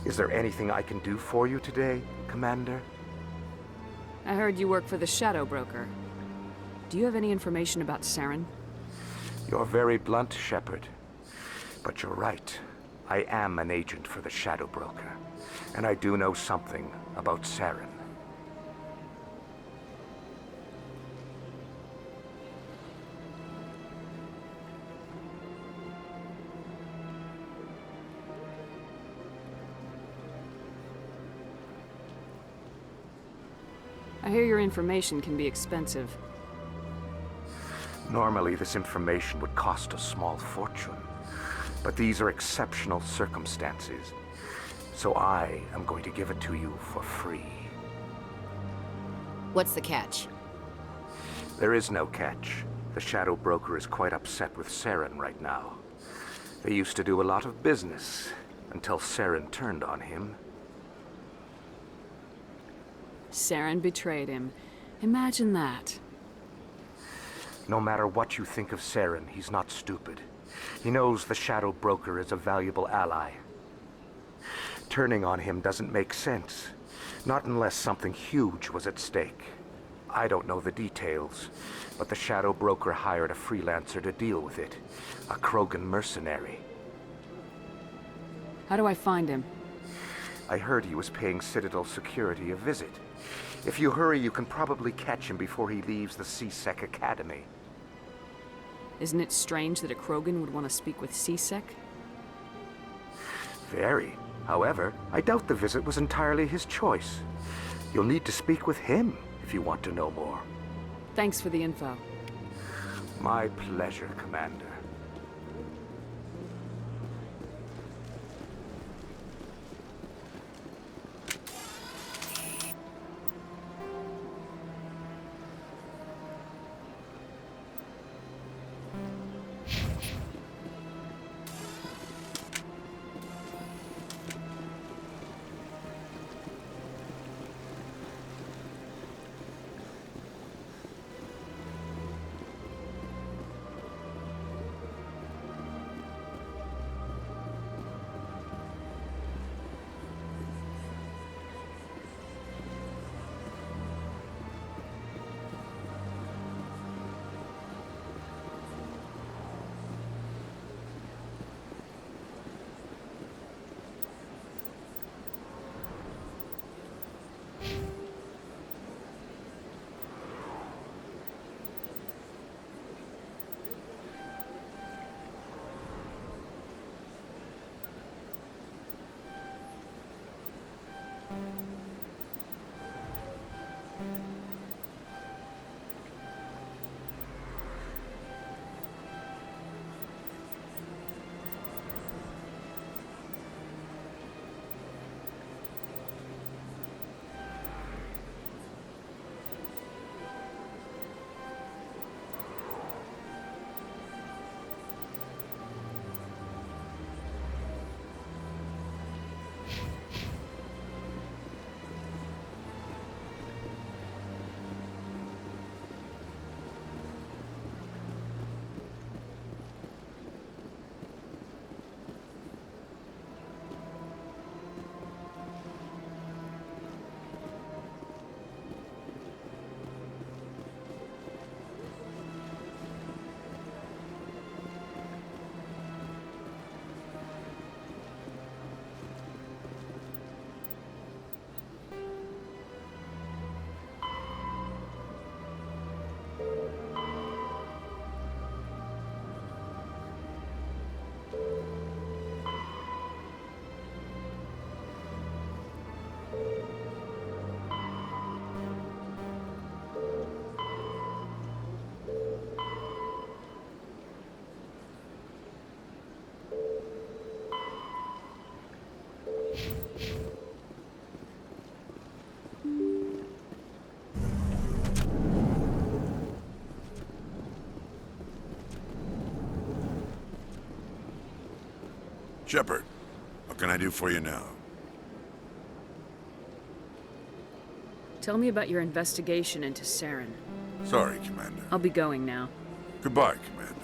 Is there anything I can do for you today, Commander? I heard you work for the Shadow Broker. Do you have any information about Saren? You're very blunt, Shepard. But you're right. I am an agent for the Shadow Broker. And I do know something about Saren. I hear your information can be expensive. Normally, this information would cost a small fortune. But these are exceptional circumstances. So I am going to give it to you for free. What's the catch? There is no catch. The Shadow Broker is quite upset with Saren right now. They used to do a lot of business, until Saren turned on him. Saren betrayed him. Imagine that. No matter what you think of Saren, he's not stupid. He knows the Shadow Broker is a valuable ally. Turning on him doesn't make sense. Not unless something huge was at stake. I don't know the details, but the Shadow Broker hired a freelancer to deal with it. A Krogan mercenary. How do I find him? I heard he was paying Citadel security a visit. If you hurry, you can probably catch him before he leaves the C-Sec Academy. Isn't it strange that a Krogan would want to speak with C-Sec? Very. However, I doubt the visit was entirely his choice. You'll need to speak with him if you want to know more. Thanks for the info. My pleasure, Commander. Shepard, what can I do for you now? Tell me about your investigation into Saren. Sorry, Commander. I'll be going now. Goodbye, Commander.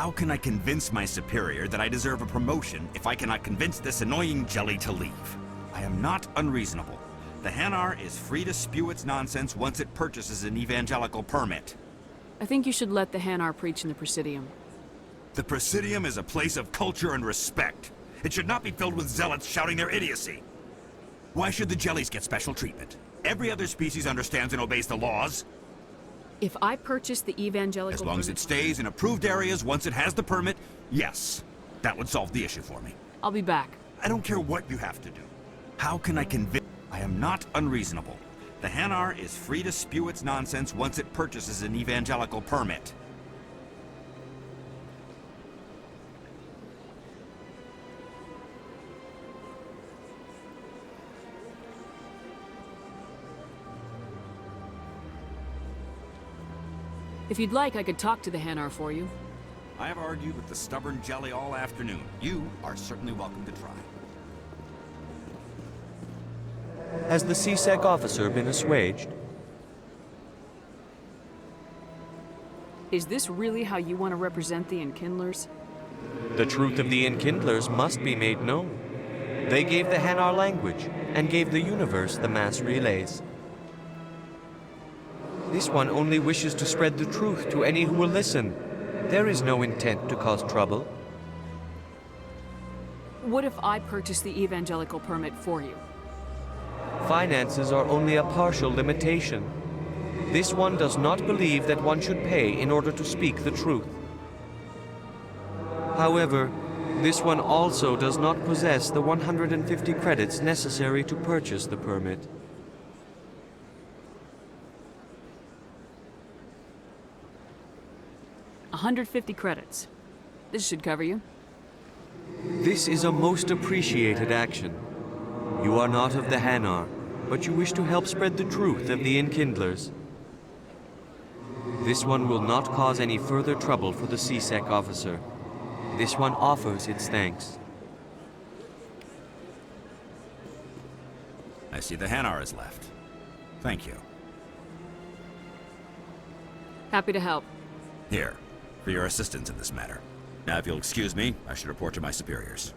How can I convince my superior that I deserve a promotion if I cannot convince this annoying jelly to leave? I am not unreasonable. The Hanar is free to spew its nonsense once it purchases an evangelical permit. I think you should let the Hanar preach in the Presidium. The Presidium is a place of culture and respect. It should not be filled with zealots shouting their idiocy. Why should the jellies get special treatment? Every other species understands and obeys the laws. If I purchase the evangelical As long as it stays in approved areas once it has the permit, yes. That would solve the issue for me. I'll be back. I don't care what you have to do. How can I convince... I am not unreasonable. The Hanar is free to spew its nonsense once it purchases an evangelical permit. If you'd like, I could talk to the Hanar for you. I have argued with the stubborn jelly all afternoon. You are certainly welcome to try. Has the CSEC officer been assuaged? Is this really how you want to represent the Enkindlers? The truth of the Enkindlers must be made known. They gave the Hanar language, and gave the universe the mass relays. This one only wishes to spread the truth to any who will listen. There is no intent to cause trouble. What if I purchase the evangelical permit for you? Finances are only a partial limitation. This one does not believe that one should pay in order to speak the truth. However, this one also does not possess the 150 credits necessary to purchase the permit. $150 credits. This should cover you. This is a most appreciated action. You are not of the Hanar, but you wish to help spread the truth of the Enkindlers. This one will not cause any further trouble for the CSEC officer. This one offers its thanks. I see the Hanar is left. Thank you. Happy to help. Here, for your assistance in this matter. Now, if you'll excuse me, I should report to my superiors.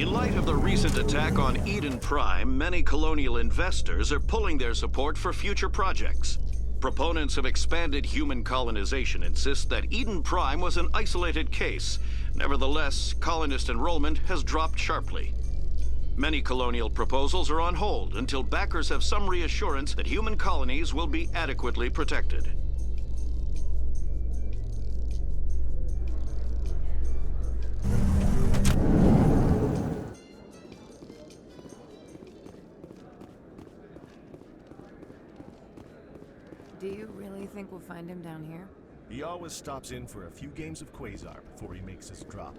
In light of the recent attack on Eden Prime, many colonial investors are pulling their support for future projects. Proponents of expanded human colonization insist that Eden Prime was an isolated case. Nevertheless, colonist enrollment has dropped sharply. Many colonial proposals are on hold until backers have some reassurance that human colonies will be adequately protected. think we'll find him down here? He always stops in for a few games of Quasar before he makes his drop.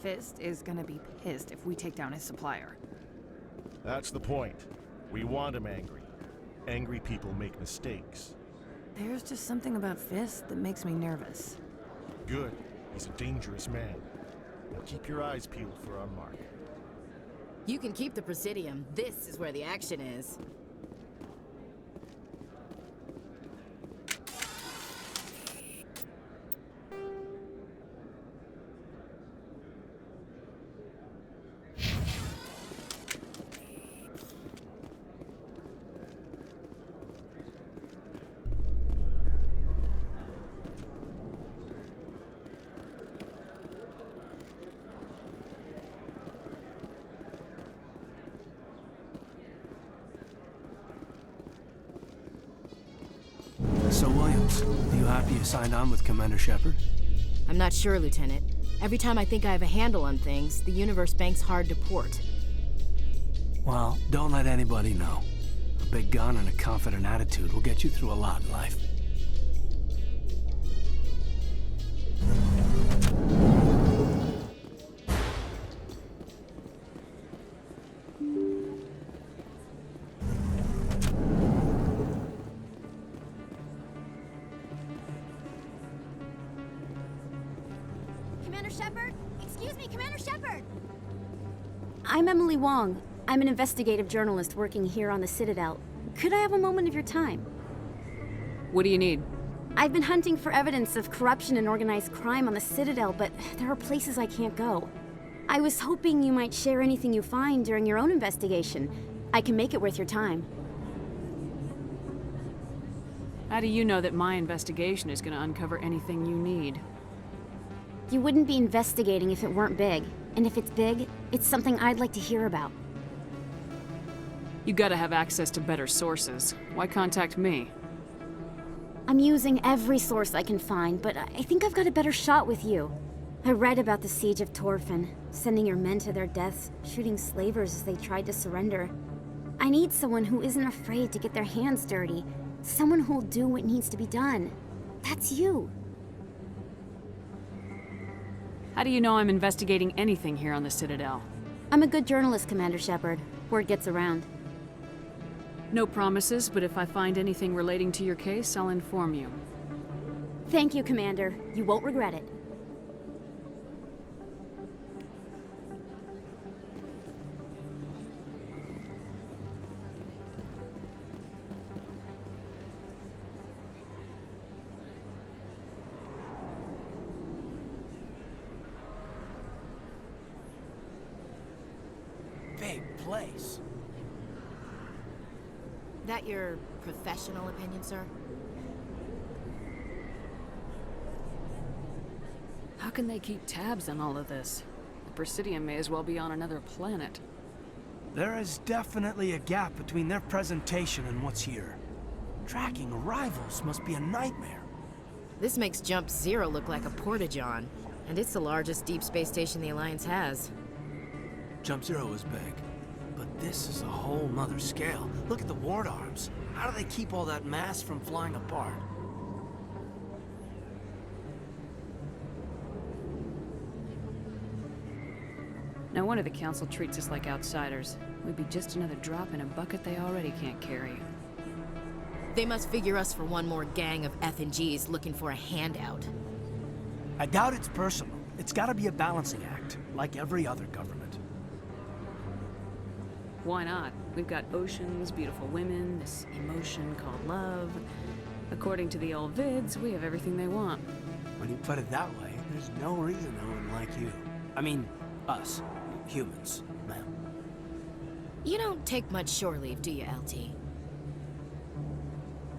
Fist is gonna be pissed if we take down his supplier. That's the point. We want him angry. Angry people make mistakes. There's just something about Fist that makes me nervous. Good. He's a dangerous man. Now keep your eyes peeled for our mark. You can keep the Presidium. This is where the action is. So, Williams, are you happy you signed on with Commander Shepard? I'm not sure, Lieutenant. Every time I think I have a handle on things, the Universe Bank's hard to port. Well, don't let anybody know. A big gun and a confident attitude will get you through a lot in life. Commander Shepard? Excuse me, Commander Shepard! I'm Emily Wong. I'm an investigative journalist working here on the Citadel. Could I have a moment of your time? What do you need? I've been hunting for evidence of corruption and organized crime on the Citadel, but there are places I can't go. I was hoping you might share anything you find during your own investigation. I can make it worth your time. How do you know that my investigation is going to uncover anything you need? You wouldn't be investigating if it weren't big. And if it's big, it's something I'd like to hear about. You gotta have access to better sources. Why contact me? I'm using every source I can find, but I think I've got a better shot with you. I read about the siege of Torfin, sending your men to their deaths, shooting slavers as they tried to surrender. I need someone who isn't afraid to get their hands dirty. Someone who'll do what needs to be done. That's you. How do you know I'm investigating anything here on the Citadel? I'm a good journalist, Commander Shepard. Word gets around. No promises, but if I find anything relating to your case, I'll inform you. Thank you, Commander. You won't regret it. Big place. That your professional opinion, sir? How can they keep tabs on all of this? The Presidium may as well be on another planet. There is definitely a gap between their presentation and what's here. Tracking arrivals must be a nightmare. This makes Jump Zero look like a porta-john, and it's the largest deep space station the Alliance has. Jump Zero is big, but this is a whole nother scale. Look at the ward arms. How do they keep all that mass from flying apart? No wonder the Council treats us like outsiders. We'd be just another drop in a bucket they already can't carry. They must figure us for one more gang of F&Gs looking for a handout. I doubt it's personal. It's gotta be a balancing act, like every other government. Why not? We've got oceans, beautiful women, this emotion called love. According to the old vids, we have everything they want. When you put it that way, there's no reason no one like you. I mean, us. Humans, ma'am. You don't take much shore leave, do you, LT?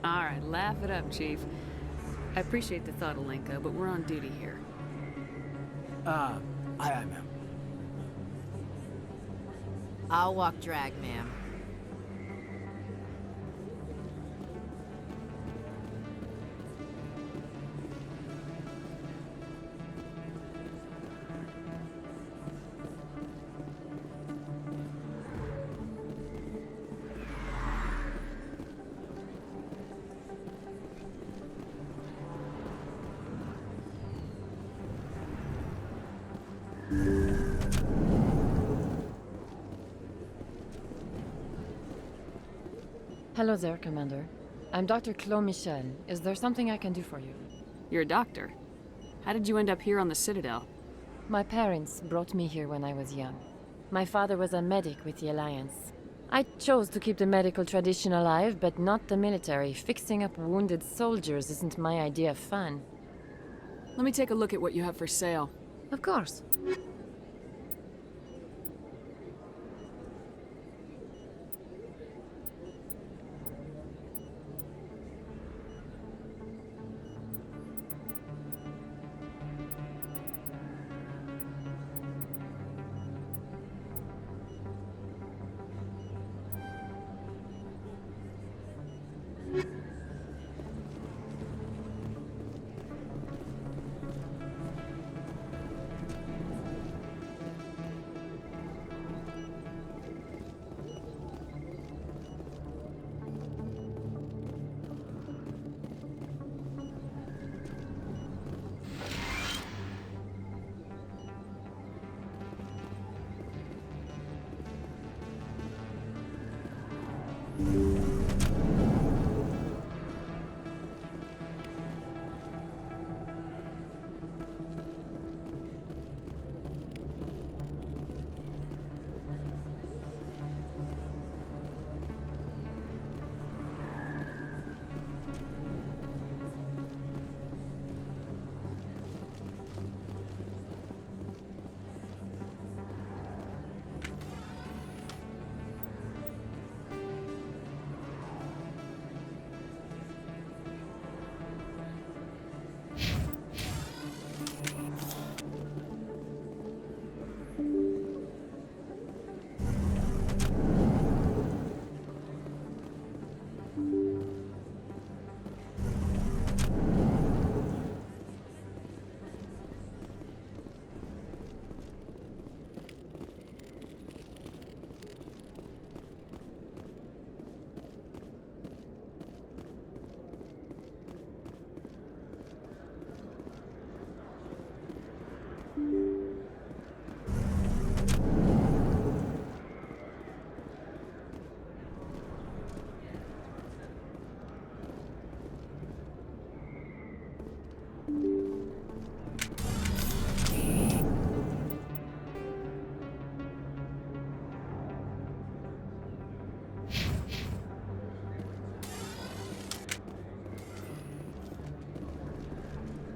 Alright, laugh it up, Chief. I appreciate the thought, Alenka, but we're on duty here. Aye, ma'am. I'll walk drag, ma'am. Hello there, Commander. I'm Dr. Claude Michel. Is there something I can do for you? You're a doctor. How did you end up here on the Citadel? My parents brought me here when I was young. My father was a medic with the Alliance. I chose to keep the medical tradition alive, but not the military. Fixing up wounded soldiers isn't my idea of fun. Let me take a look at what you have for sale. Of course.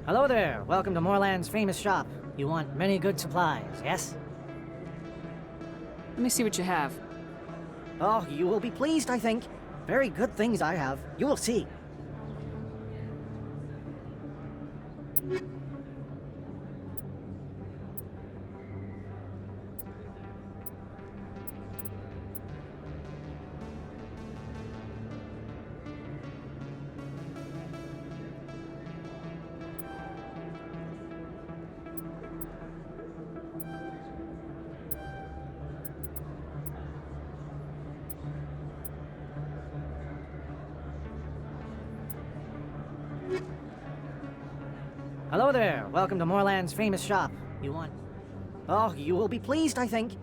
Hello there. Welcome to Moorland's famous shop. You want many good supplies, yes? Let me see what you have. Oh, you will be pleased, I think. Very good things I have. You will see. Hello there. Welcome to Moorland's famous shop. You want... Oh, you will be pleased, I think.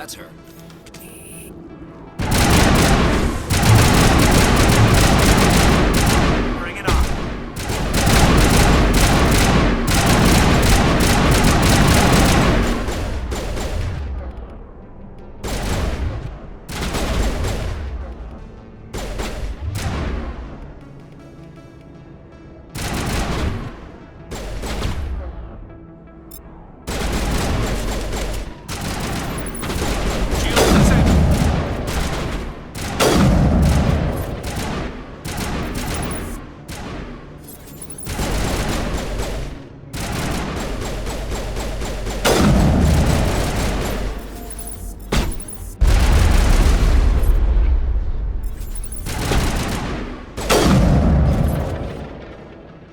That's her. Bring it on.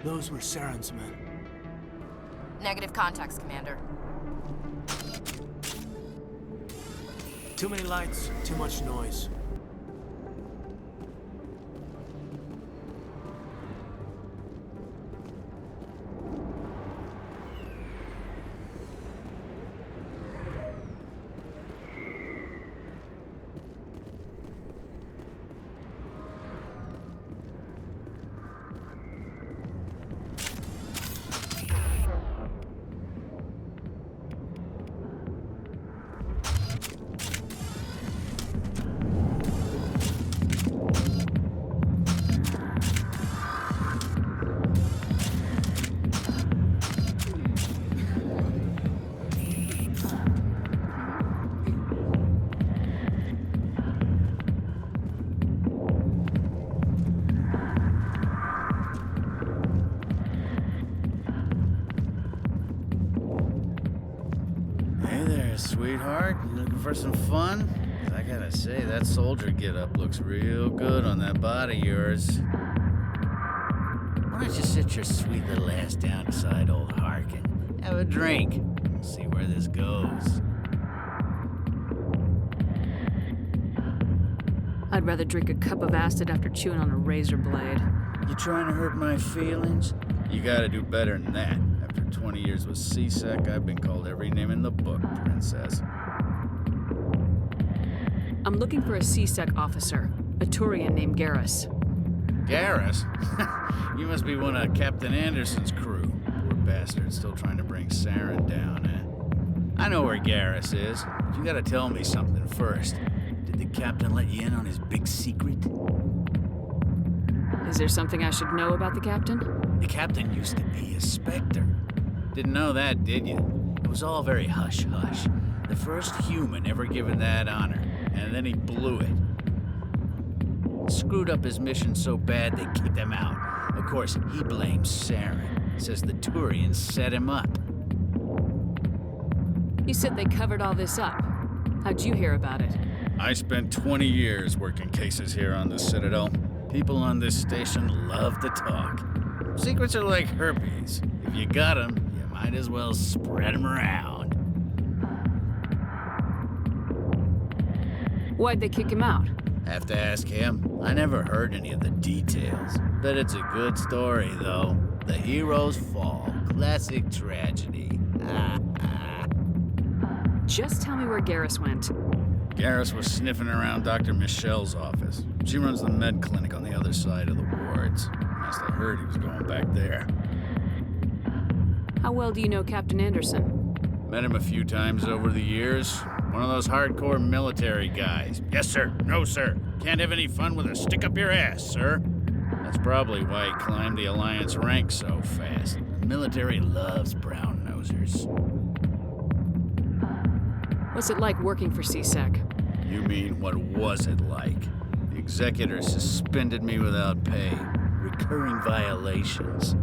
Those were Saren's men. Negative contacts, Commander. Too many lights, too much noise. Hey there, sweetheart. You looking for some fun? 'Cause I gotta say, that soldier get-up looks real good on that body of yours. Why don't you sit your sweet little ass down beside old Harkin? Have a drink. We'll see where this goes. I'd rather drink a cup of acid after chewing on a razor blade. You trying to hurt my feelings? You gotta do better than that. After 20 years with C-Sec, I've been called every name in the book, princess. I'm looking for a C-Sec officer, a Turian named Garrus. Garrus? You must be one of Captain Anderson's crew. Poor bastard, still trying to bring Saren down, eh? I know where Garrus is, but you gotta tell me something first. Did the captain let you in on his big secret? Is there something I should know about the captain? The captain used to be a Spectre. Didn't know that, did you? It was all very hush-hush. The first human ever given that honor, and then he blew it. Screwed up his mission so bad they kicked him out. Of course, he blames Saren. Says the Turians set him up. You said they covered all this up. How'd you hear about it? I spent 20 years working cases here on the Citadel. People on this station love to talk. Secrets are like herpes. If you got them, you might as well spread them around. Why'd they kick him out? Have to ask him. I never heard any of the details. Bet it's a good story, though. The heroes fall. Classic tragedy. Just tell me where Garrus went. Garrus was sniffing around Dr. Michelle's office. She runs the med clinic on the other side of the wards. Must have heard he was going back there. How well do you know Captain Anderson? Met him a few times over the years. One of those hardcore military guys. Yes, sir. No, sir. Can't have any fun with a stick up your ass, sir. That's probably why he climbed the Alliance ranks so fast. The military loves brown-nosers. What's it like working for C-Sec? You mean, what was it like? The executor suspended me without pay. Recurring violations.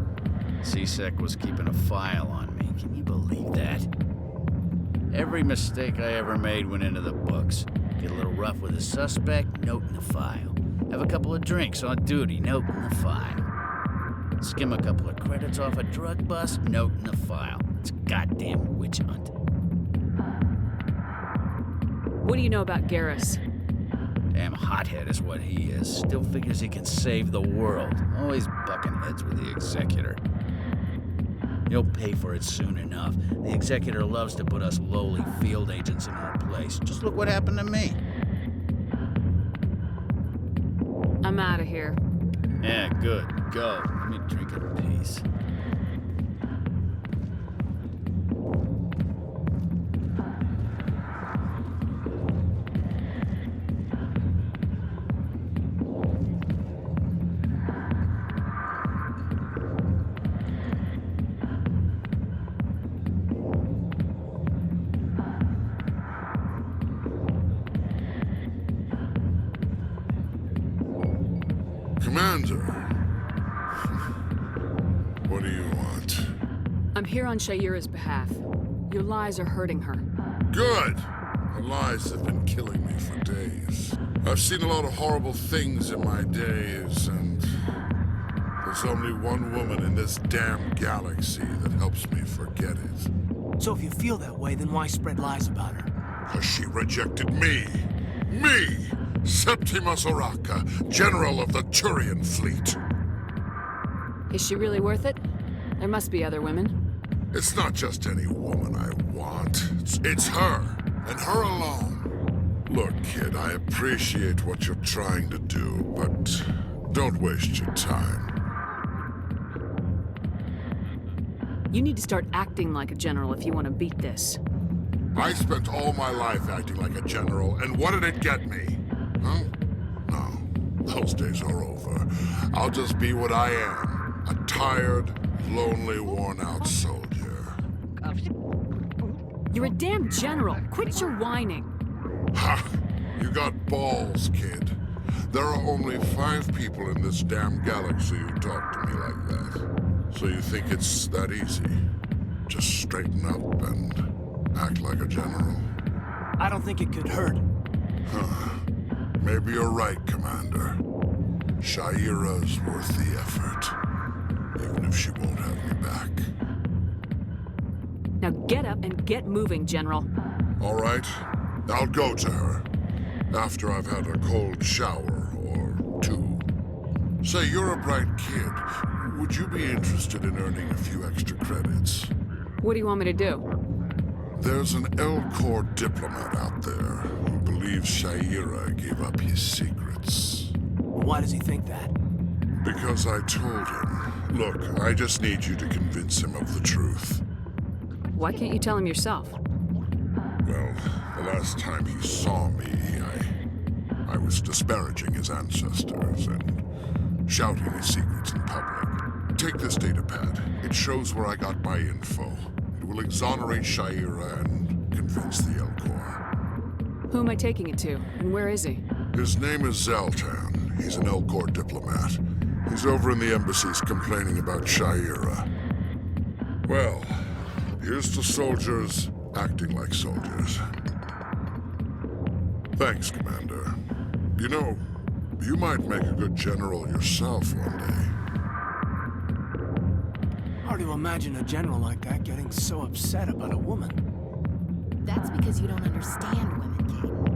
C-Sec was keeping a file on me. Can you believe that? Every mistake I ever made went into the books. Get a little rough with a suspect, note in the file. Have a couple of drinks on duty, note in the file. Skim a couple of credits off a drug bust, note in the file. It's a goddamn witch hunt. What do you know about Garrus? Damn hothead is what he is. Still figures he can save the world. Always bucking heads with the executor. He'll pay for it soon enough. The Executor loves to put us lowly field agents in our place. Just look what happened to me. I'm out of here. Yeah, good. Go. Let me drink in peace. Commander. What do you want? I'm here on Shaira's behalf. Your lies are hurting her. Good! The lies have been killing me for days. I've seen a lot of horrible things in my days, and there's only one woman in this damn galaxy that helps me forget it. So if you feel that way, then why spread lies about her? Because she rejected me! Me! Septimus Oraka, General of the Turian Fleet. Is she really worth it? There must be other women. It's not just any woman I want. It's her, and her alone. Look, kid, I appreciate what you're trying to do, but don't waste your time. You need to start acting like a general if you want to beat this. I spent all my life acting like a general, and what did it get me? Huh? No, those days are over. I'll just be what I am. A tired, lonely, worn-out soldier. You're a damn general. Quit your whining. Ha! You got balls, kid. There are only 5 people in this damn galaxy who talk to me like that. So you think it's that easy? Just straighten up and act like a general? I don't think it could hurt. Huh. Maybe you're right, Commander. Shaira's worth the effort. Even if she won't have me back. Now get up and get moving, General. All right. I'll go to her. After I've had a cold shower or 2. Say, you're a bright kid. Would you be interested in earning a few extra credits? What do you want me to do? There's an Elcor diplomat out there who believes Shaira gave up his secrets. Why does he think that? Because I told him. Look, I just need you to convince him of the truth. Why can't you tell him yourself? Well, the last time he saw me, I was disparaging his ancestors and shouting his secrets in public. Take this data pad. It shows where I got my info. It will exonerate Shaira and convince the Elcor. Who am I taking it to, and where is he? His name is Zaltan. He's an Elcor diplomat. He's over in the embassies complaining about Shaira. Well, here's to soldiers acting like soldiers. Thanks, Commander. You know, you might make a good general yourself one day. Hard to imagine a general like that getting so upset about a woman. That's because you don't understand women, Caden.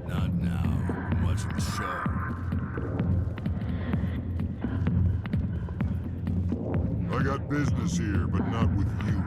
Not now. I'm watching the show. I got business here, but not with you.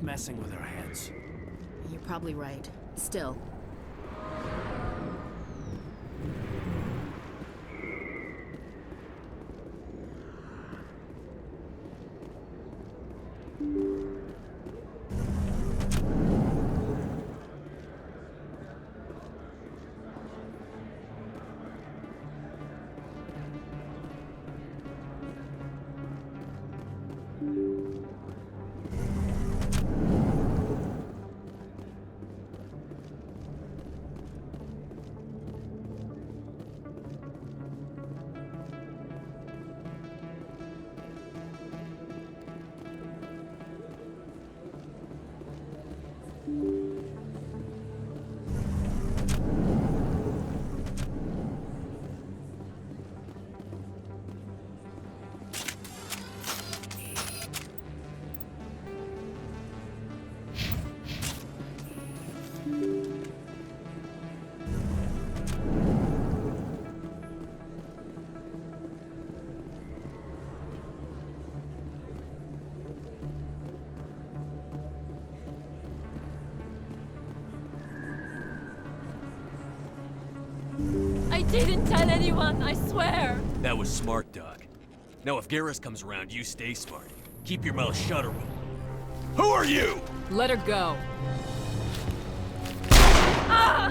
Messing with our heads. You're probably right. Still. didn't tell anyone, I swear! That was smart, Doc. Now if Garrus comes around, you stay smart. Keep your mouth shut or we'll... Who are you? Let her go. Ah!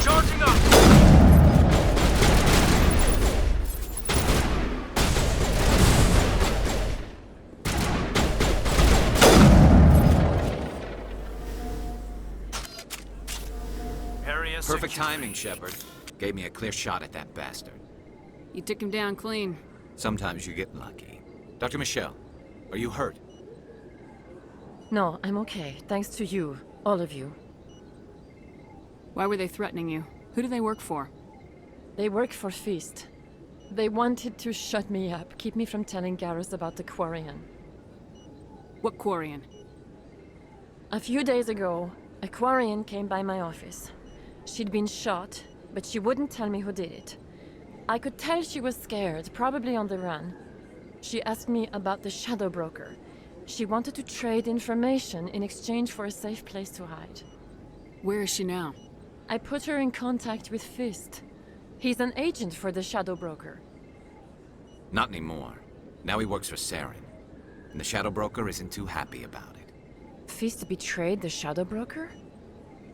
Charging up! Perfect timing, Shepard. Gave me a clear shot at that bastard. You took him down clean. Sometimes you get lucky. Dr. Michelle, are you hurt? No, I'm okay, thanks to you, all of you. Why were they threatening you? Who do they work for? They work for Feast. They wanted to shut me up, keep me from telling Garrus about the Quarian. What Quarian? A few days ago, a Quarian came by my office. She'd been shot, but she wouldn't tell me who did it. I could tell she was scared, probably on the run. She asked me about the Shadow Broker. She wanted to trade information in exchange for a safe place to hide. Where is she now? I put her in contact with Fist. He's an agent for the Shadow Broker. Not anymore. Now he works for Saren. And the Shadow Broker isn't too happy about it. Fist betrayed the Shadow Broker?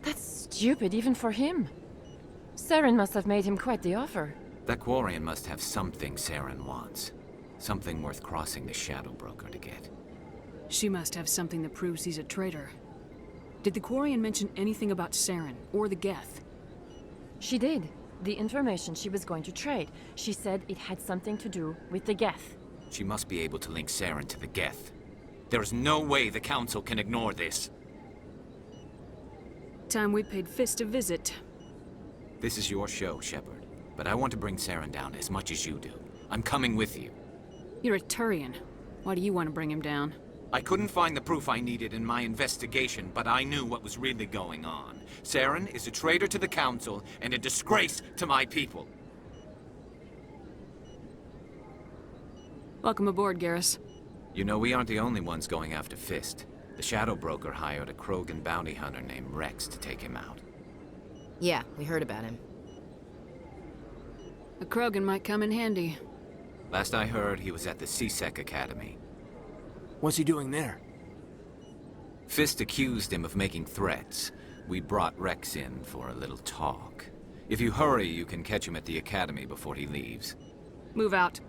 That's stupid even for him. Saren must have made him quite the offer. That Quarian must have something Saren wants. Something worth crossing the Shadow Broker to get. She must have something that proves he's a traitor. Did the Quarian mention anything about Saren or the Geth? She did. The information she was going to trade. She said it had something to do with the Geth. She must be able to link Saren to the Geth. There is no way the Council can ignore this. Time we paid Fist a visit. This is your show, Shepard. But I want to bring Saren down as much as you do. I'm coming with you. You're a Turian. Why do you want to bring him down? I couldn't find the proof I needed in my investigation, but I knew what was really going on. Saren is a traitor to the Council and a disgrace to my people. Welcome aboard, Garrus. You know, we aren't the only ones going after Fist. The Shadow Broker hired a Krogan bounty hunter named Rex to take him out. Yeah, we heard about him. A Krogan might come in handy. Last I heard, he was at the CSEC Academy. What's he doing there? Fist accused him of making threats. We brought Rex in for a little talk. If you hurry, you can catch him at the Academy before he leaves. Move out.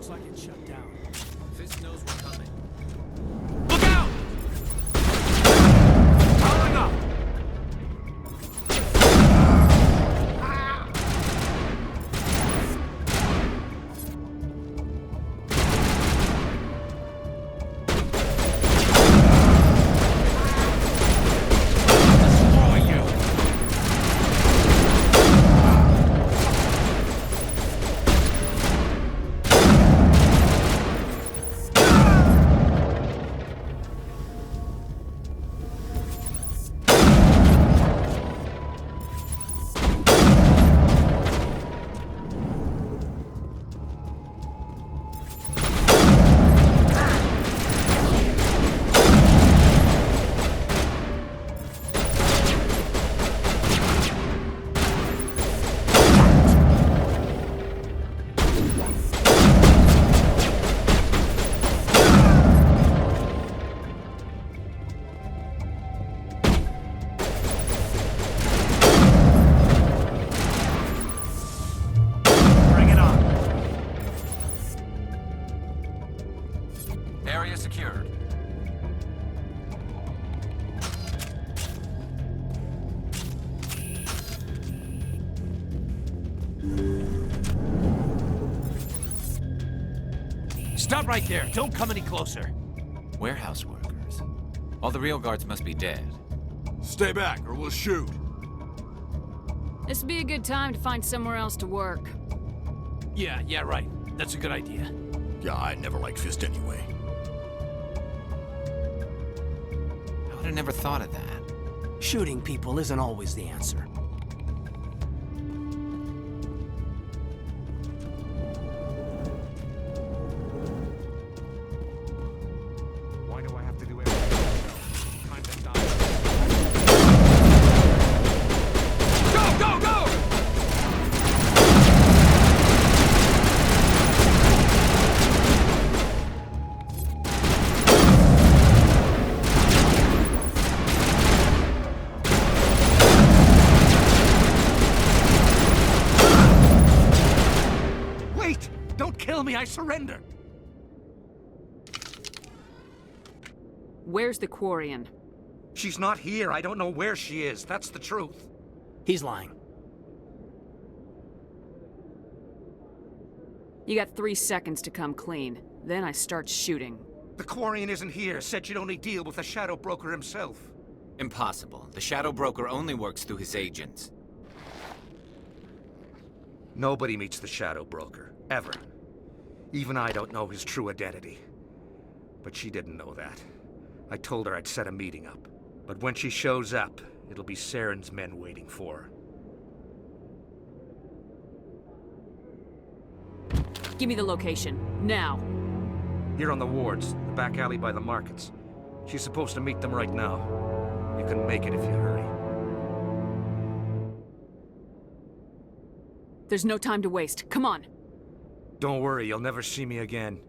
Looks like it's shut down. Fist knows we're coming. Look out! Powering up! Area secured. Stop right there. Don't come any closer. Warehouse workers. All the real guards must be dead. Stay back or we'll shoot. This would be a good time to find somewhere else to work. Yeah, right. That's a good idea. Yeah, I never liked Fist anyway. I would have never thought of that. Shooting people isn't always the answer. Why do I have to do everything? Time to die. Go, go, go! Wait! Don't kill me, I surrender! Where's the Quarian? She's not here. I don't know where she is. That's the truth. He's lying. You got 3 seconds to come clean. Then I start shooting. The Quarian isn't here. Said you'd only deal with the Shadow Broker himself. Impossible. The Shadow Broker only works through his agents. Nobody meets the Shadow Broker. Ever. Even I don't know his true identity. But she didn't know that. I told her I'd set a meeting up. But when she shows up, it'll be Saren's men waiting for her. Give me the location. Now. Here on the wards, the back alley by the markets. She's supposed to meet them right now. You can make it if you hurry. There's no time to waste. Come on. Don't worry, you'll never see me again.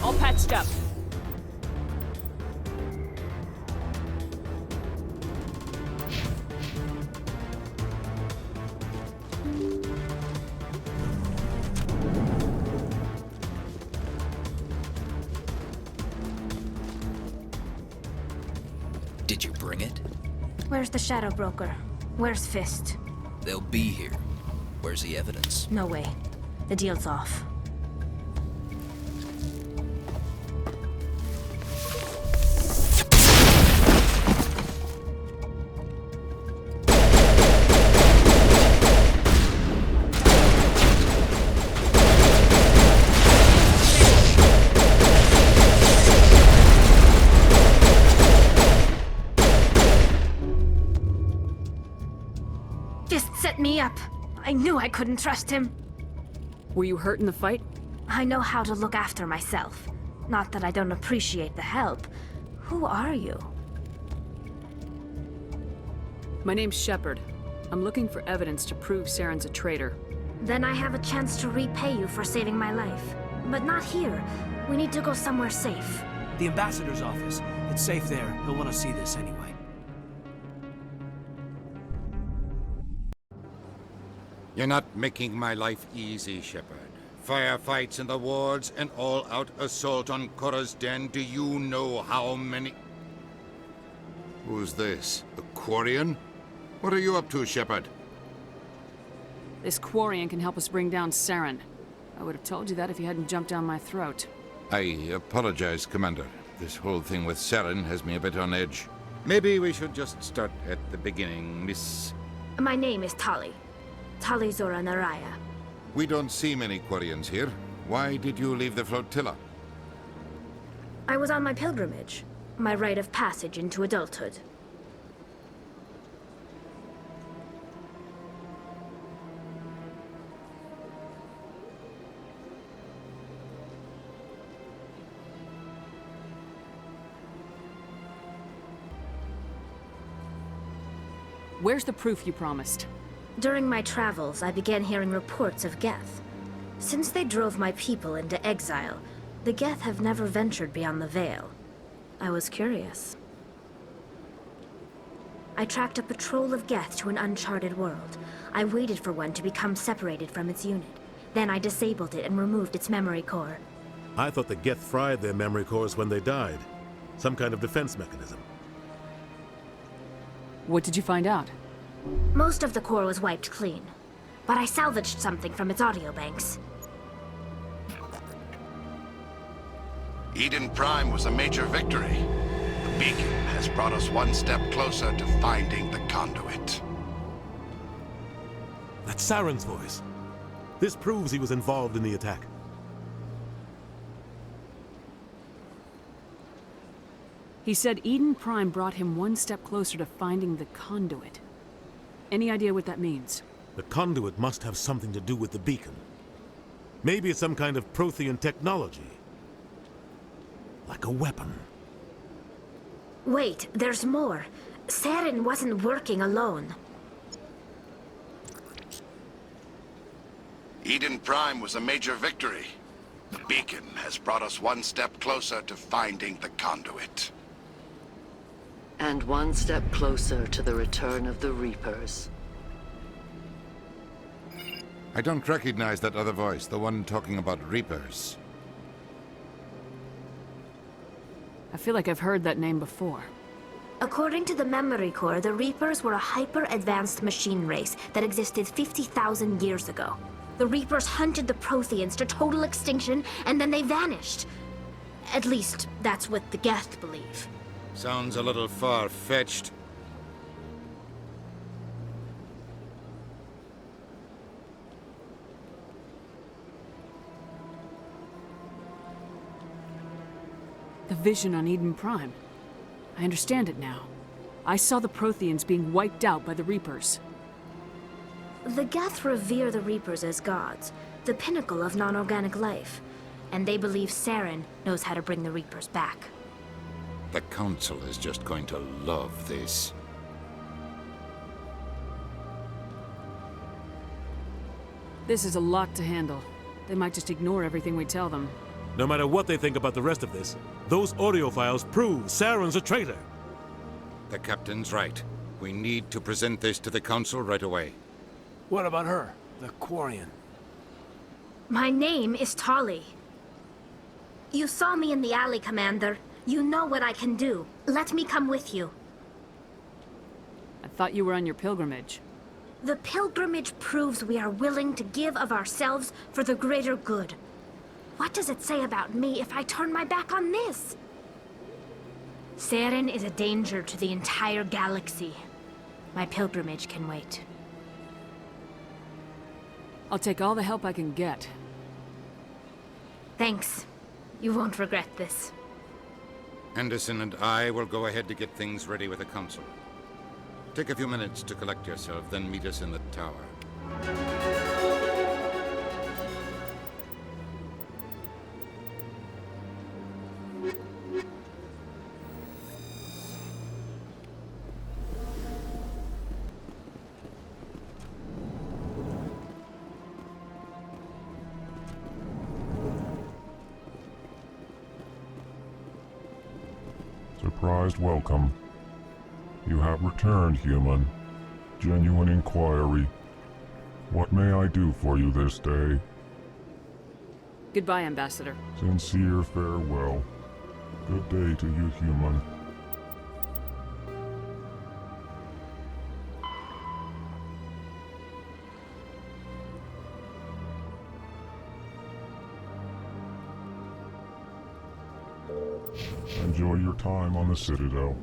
All patched up. Did you bring it? Where's the Shadow Broker? Where's Fist? They'll be here. Where's the evidence? No way. The deal's off. Set me up. I knew I couldn't trust him. Were you hurt in the fight? I know how to look after myself. Not that I don't appreciate the help. Who are you? My name's Shepard. I'm looking for evidence to prove Saren's a traitor. Then I have a chance to repay you for saving my life. But not here. We need to go somewhere safe. The ambassador's office. It's safe there. He'll want to see this anyway. You're not making my life easy, Shepard. Firefights in the wards, an all-out assault on Korra's den. Do you know how many... Who's this? A Quarian? What are you up to, Shepard? This Quarian can help us bring down Saren. I would have told you that if you hadn't jumped down my throat. I apologize, Commander. This whole thing with Saren has me a bit on edge. Maybe we should just start at the beginning, Miss... My name is Tali. Tali Zora Naraya. We don't see many Quarians here. Why did you leave the flotilla? I was on my pilgrimage. My rite of passage into adulthood. Where's the proof you promised? During my travels, I began hearing reports of Geth. Since they drove my people into exile, the Geth have never ventured beyond the Veil. I was curious. I tracked a patrol of Geth to an uncharted world. I waited for one to become separated from its unit. Then I disabled it and removed its memory core. I thought the Geth fried their memory cores when they died. Some kind of defense mechanism. What did you find out? Most of the core was wiped clean, but I salvaged something from its audio banks. Eden Prime was a major victory. The beacon has brought us one step closer to finding the conduit. That's Saren's voice. This proves he was involved in the attack. He said Eden Prime brought him one step closer to finding the conduit. Any idea what that means? The conduit must have something to do with the beacon. Maybe it's some kind of Prothean technology. Like a weapon. Wait, there's more. Saren wasn't working alone. Eden Prime was a major victory. The beacon has brought us one step closer to finding the conduit. And one step closer to the return of the Reapers. I don't recognize that other voice, the one talking about Reapers. I feel like I've heard that name before. According to the memory core, the Reapers were a hyper-advanced machine race that existed 50,000 years ago. The Reapers hunted the Protheans to total extinction, and then they vanished. At least, that's what the Geth believe. Sounds a little far-fetched. The vision on Eden Prime. I understand it now. I saw the Protheans being wiped out by the Reapers. The Geth revere the Reapers as gods, the pinnacle of non-organic life. And they believe Saren knows how to bring the Reapers back. The Council is just going to love this. This is a lot to handle. They might just ignore everything we tell them. No matter what they think about the rest of this, those audio files prove Saren's a traitor. The Captain's right. We need to present this to the Council right away. What about her, the Quarian? My name is Tali. You saw me in the alley, Commander. You know what I can do. Let me come with you. I thought you were on your pilgrimage. The pilgrimage proves we are willing to give of ourselves for the greater good. What does it say about me if I turn my back on this? Saren is a danger to the entire galaxy. My pilgrimage can wait. I'll take all the help I can get. Thanks. You won't regret this. Anderson and I will go ahead to get things ready with the Council. Take a few minutes to collect yourself, then meet us in the tower. Surprised welcome. You have returned, human. Genuine inquiry. What may I do for you this day? Goodbye, Ambassador. Sincere farewell. Good day to you, human. Enjoy your time on the Citadel.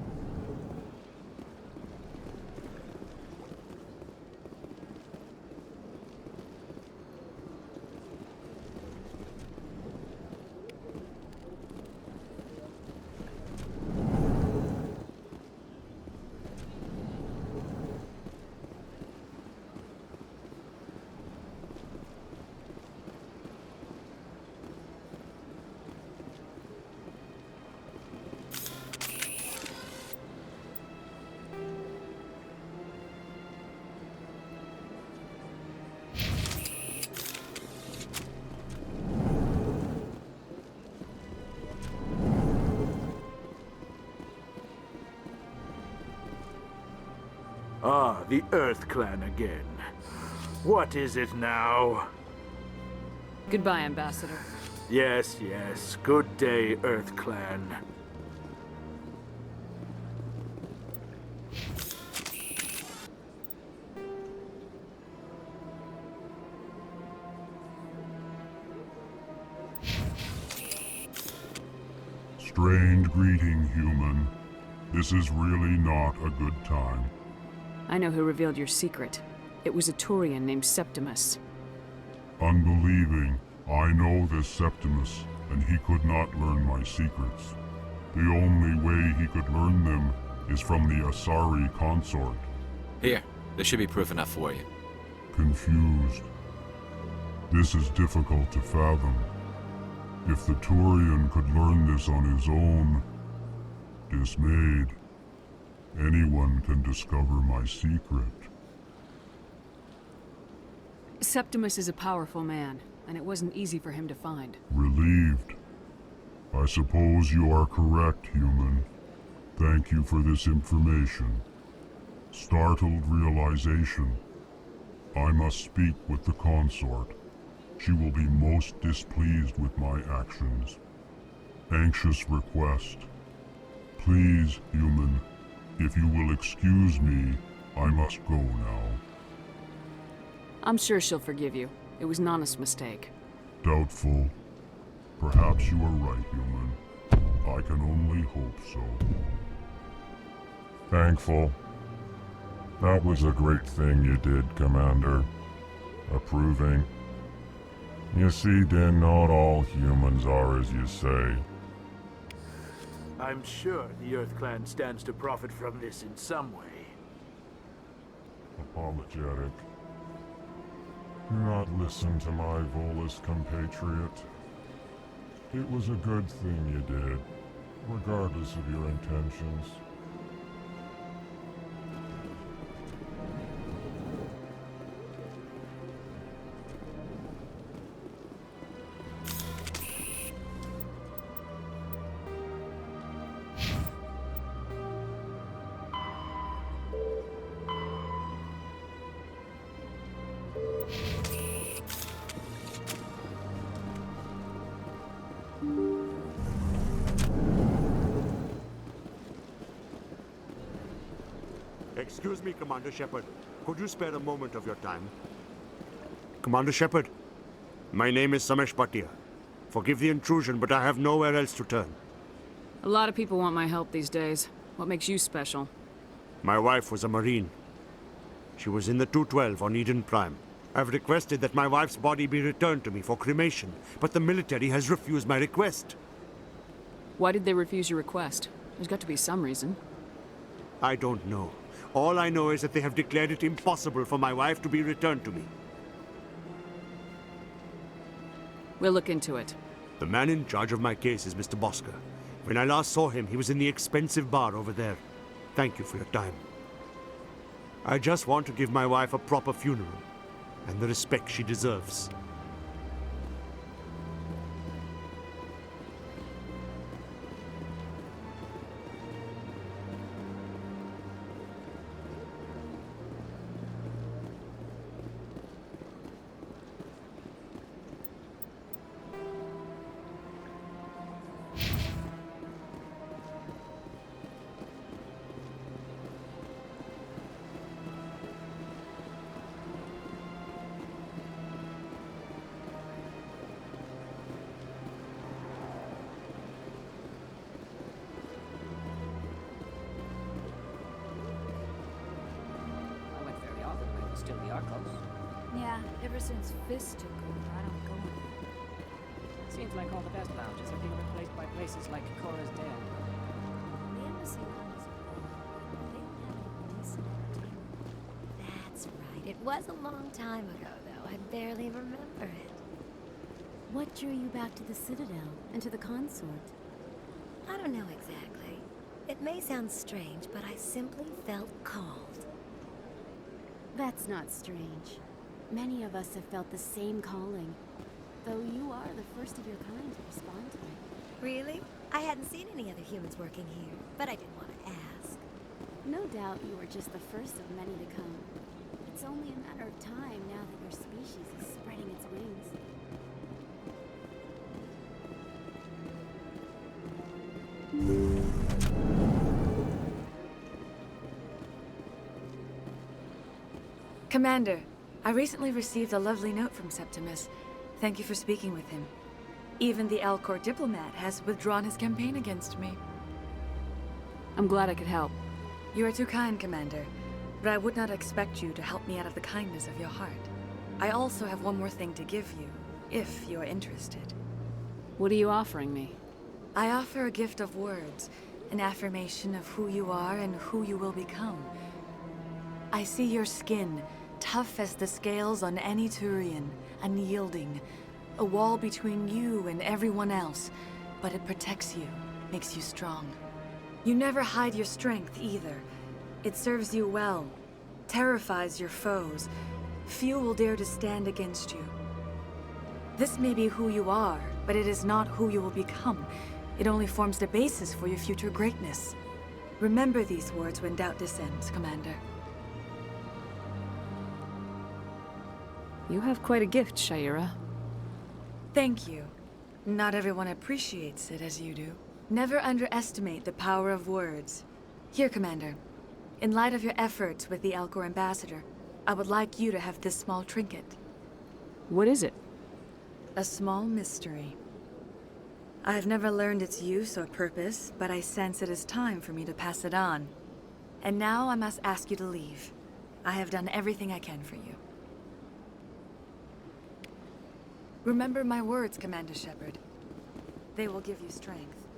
Ah, the Earth Clan again. What is it now? Goodbye, Ambassador. Yes, yes. Good day, Earth Clan. Strange greeting, human. This is really not a good time. I know who revealed your secret. It was a Turian named Septimus. Unbelieving. I know this Septimus, and he could not learn my secrets. The only way he could learn them is from the Asari consort. Here, this should be proof enough for you. Confused. This is difficult to fathom. If the Turian could learn this on his own, dismayed, anyone can discover my secret. Septimus is a powerful man, and it wasn't easy for him to find. Relieved. I suppose you are correct, human. Thank you for this information. Startled realization. I must speak with the consort. She will be most displeased with my actions. Anxious request. Please, human, if you will excuse me, I must go now. I'm sure she'll forgive you. It was Nana's mistake. Doubtful. Perhaps you are right, human. I can only hope so. Thankful. That was a great thing you did, Commander. Approving. You see, Din, not all humans are as you say. I'm sure the Earth Clan stands to profit from this in some way. Apologetic. Do not listen to my Volus compatriot. It was a good thing you did, regardless of your intentions. Excuse me, Commander Shepard. Could you spare a moment of your time? Commander Shepard, my name is Samesh Bhatia. Forgive the intrusion, but I have nowhere else to turn. A lot of people want my help these days. What makes you special? My wife was a Marine. She was in the 212 on Eden Prime. I've requested that my wife's body be returned to me for cremation, but the military has refused my request. Why did they refuse your request? There's got to be some reason. I don't know. All I know is that they have declared it impossible for my wife to be returned to me. We'll look into it. The man in charge of my case is Mr. Bosker. When I last saw him, he was in the expensive bar over there. Thank you for your time. I just want to give my wife a proper funeral, and the respect she deserves. Still the Arcos. Yeah, ever since Fist took over, I don't go anymore. Seems like all the best lounges are being replaced by places like Cora's Den. The embassy lounges are gone. They don't have any decent entertainment. That's right. It was a long time ago, though. I barely remember it. What drew you back to the Citadel and to the consort? I don't know exactly. It may sound strange, but I simply felt called. That's not strange. Many of us have felt the same calling, though you are the first of your kind to respond to it. Really? I hadn't seen any other humans working here, but I didn't want to ask. No doubt you are just the first of many to come. It's only a matter of time now that your species is spreading its wings. Commander, I recently received a lovely note from Septimus. Thank you for speaking with him. Even the Alcor diplomat has withdrawn his campaign against me. I'm glad I could help. You are too kind, Commander, but I would not expect you to help me out of the kindness of your heart. I also have one more thing to give you, if you are interested. What are you offering me? I offer a gift of words, an affirmation of who you are and who you will become. I see your skin, tough as the scales on any Turian, unyielding. A wall between you and everyone else, but it protects you, makes you strong. You never hide your strength either. It serves you well, terrifies your foes. Few will dare to stand against you. This may be who you are, but it is not who you will become. It only forms the basis for your future greatness. Remember these words when doubt descends, Commander. You have quite a gift, Sha'ira. Thank you. Not everyone appreciates it as you do. Never underestimate the power of words. Here, Commander. In light of your efforts with the Alcor ambassador, I would like you to have this small trinket. What is it? A small mystery. I have never learned its use or purpose, but I sense it is time for me to pass it on. And now I must ask you to leave. I have done everything I can for you. Remember my words, Commander Shepard. They will give you strength.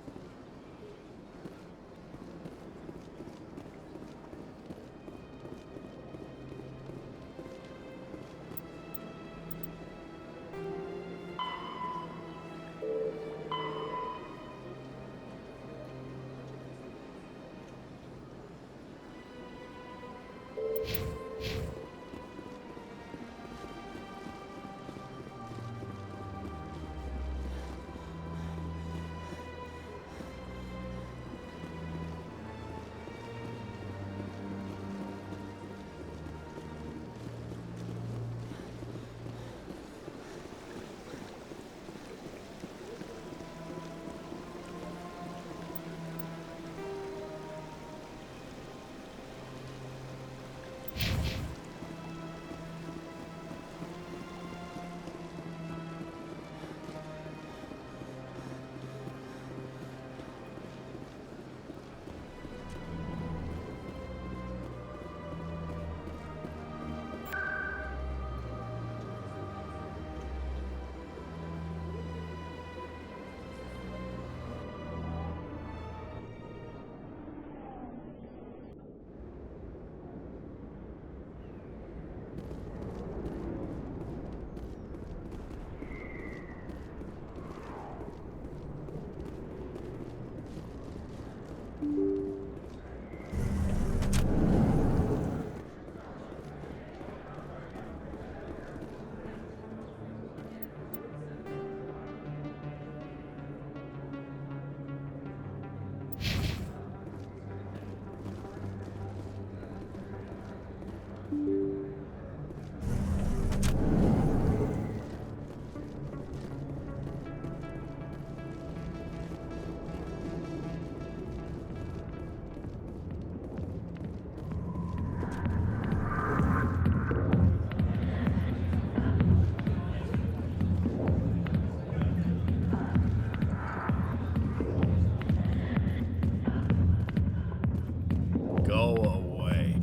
Go away.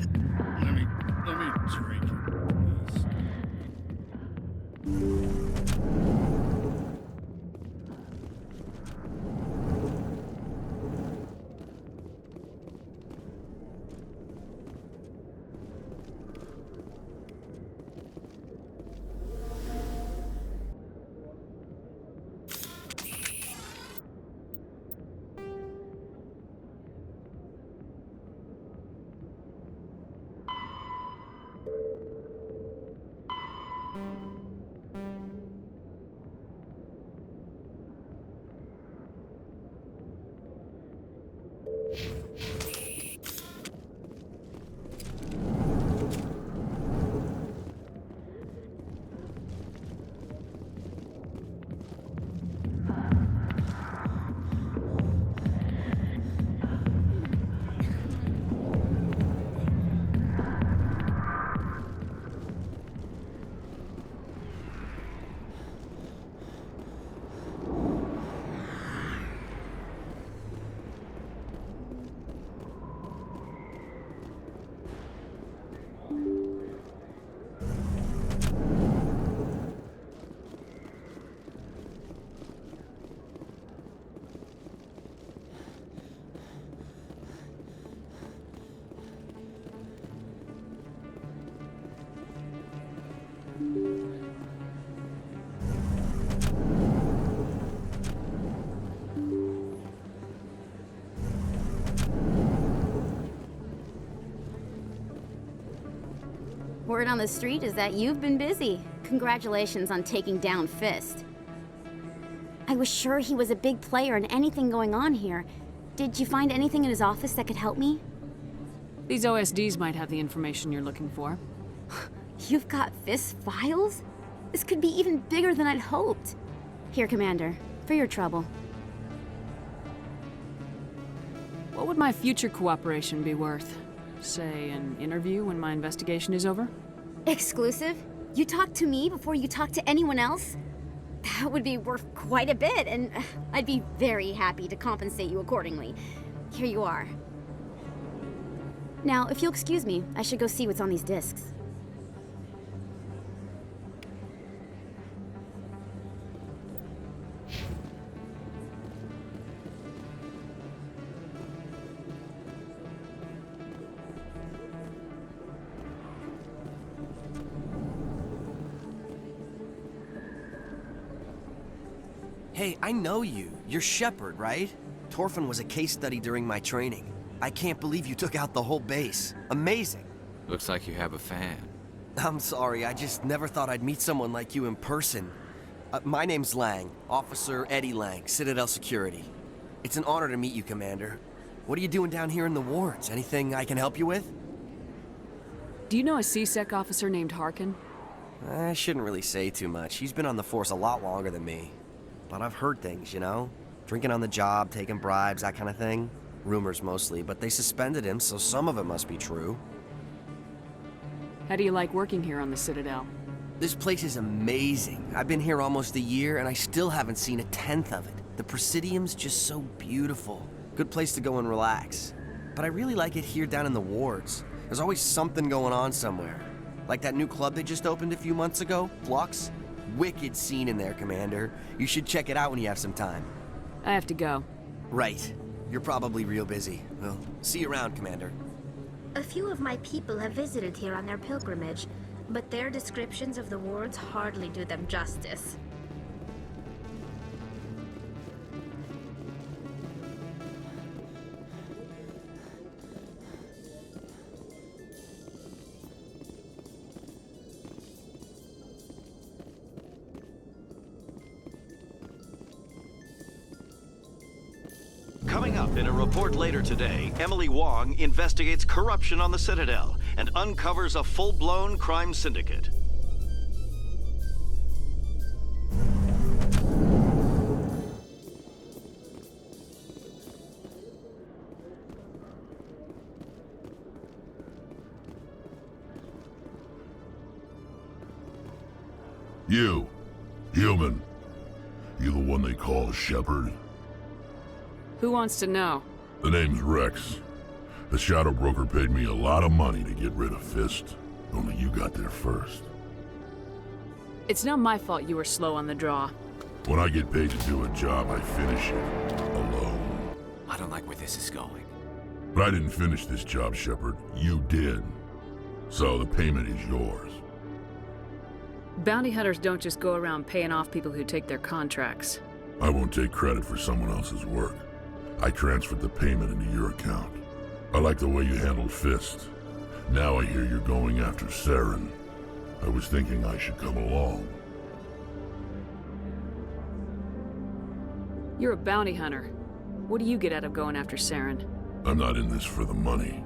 Let me drink it. Word on the street is that you've been busy. Congratulations on taking down Fist. I was sure he was a big player in anything going on here. Did you find anything in his office that could help me? These OSDs might have the information you're looking for. You've got Fist's files? This could be even bigger than I'd hoped. Here, Commander, for your trouble. What would my future cooperation be worth? Say, an interview when my investigation is over? Exclusive? You talk to me before you talk to anyone else? That would be worth quite a bit, and I'd be very happy to compensate you accordingly. Here you are. Now, if you'll excuse me, I should go see what's on these discs. Hey, I know you. You're Shepard, right? Torfin was a case study during my training. I can't believe you took out the whole base. Amazing. Looks like you have a fan. I'm sorry, I just never thought I'd meet someone like you in person. My name's Lang, Officer Eddie Lang, Citadel Security. It's an honor to meet you, Commander. What are you doing down here in the wards? Anything I can help you with? Do you know a C-Sec officer named Harkin? I shouldn't really say too much. He's been on the force a lot longer than me. But I've heard things, you know? Drinking on the job, taking bribes, that kind of thing. Rumors mostly, but they suspended him, so some of it must be true. How do you like working here on the Citadel? This place is amazing. I've been here almost a year, and I still haven't seen a tenth of it. The Presidium's just so beautiful. Good place to go and relax. But I really like it here down in the wards. There's always something going on somewhere. Like that new club they just opened a few months ago, Flux. Wicked scene in there, Commander. You should check it out when you have some time. I have to go. Right. You're probably real busy. Well, see you around, Commander. A few of my people have visited here on their pilgrimage, but their descriptions of the wards hardly do them justice. up, in a report later today, Emily Wong investigates corruption on the Citadel and uncovers a full-blown crime syndicate. You, human. You the one they call Shepard? Who wants to know? The name's Rex. The Shadow Broker paid me a lot of money to get rid of Fist. Only you got there first. It's not my fault you were slow on the draw. When I get paid to do a job, I finish it. Alone. I don't like where this is going. But I didn't finish this job, Shepard. You did. So the payment is yours. Bounty hunters don't just go around paying off people who take their contracts. I won't take credit for someone else's work. I transferred the payment into your account. I like the way you handled Fist. Now I hear you're going after Saren. I was thinking I should come along. You're a bounty hunter. What do you get out of going after Saren? I'm not in this for the money.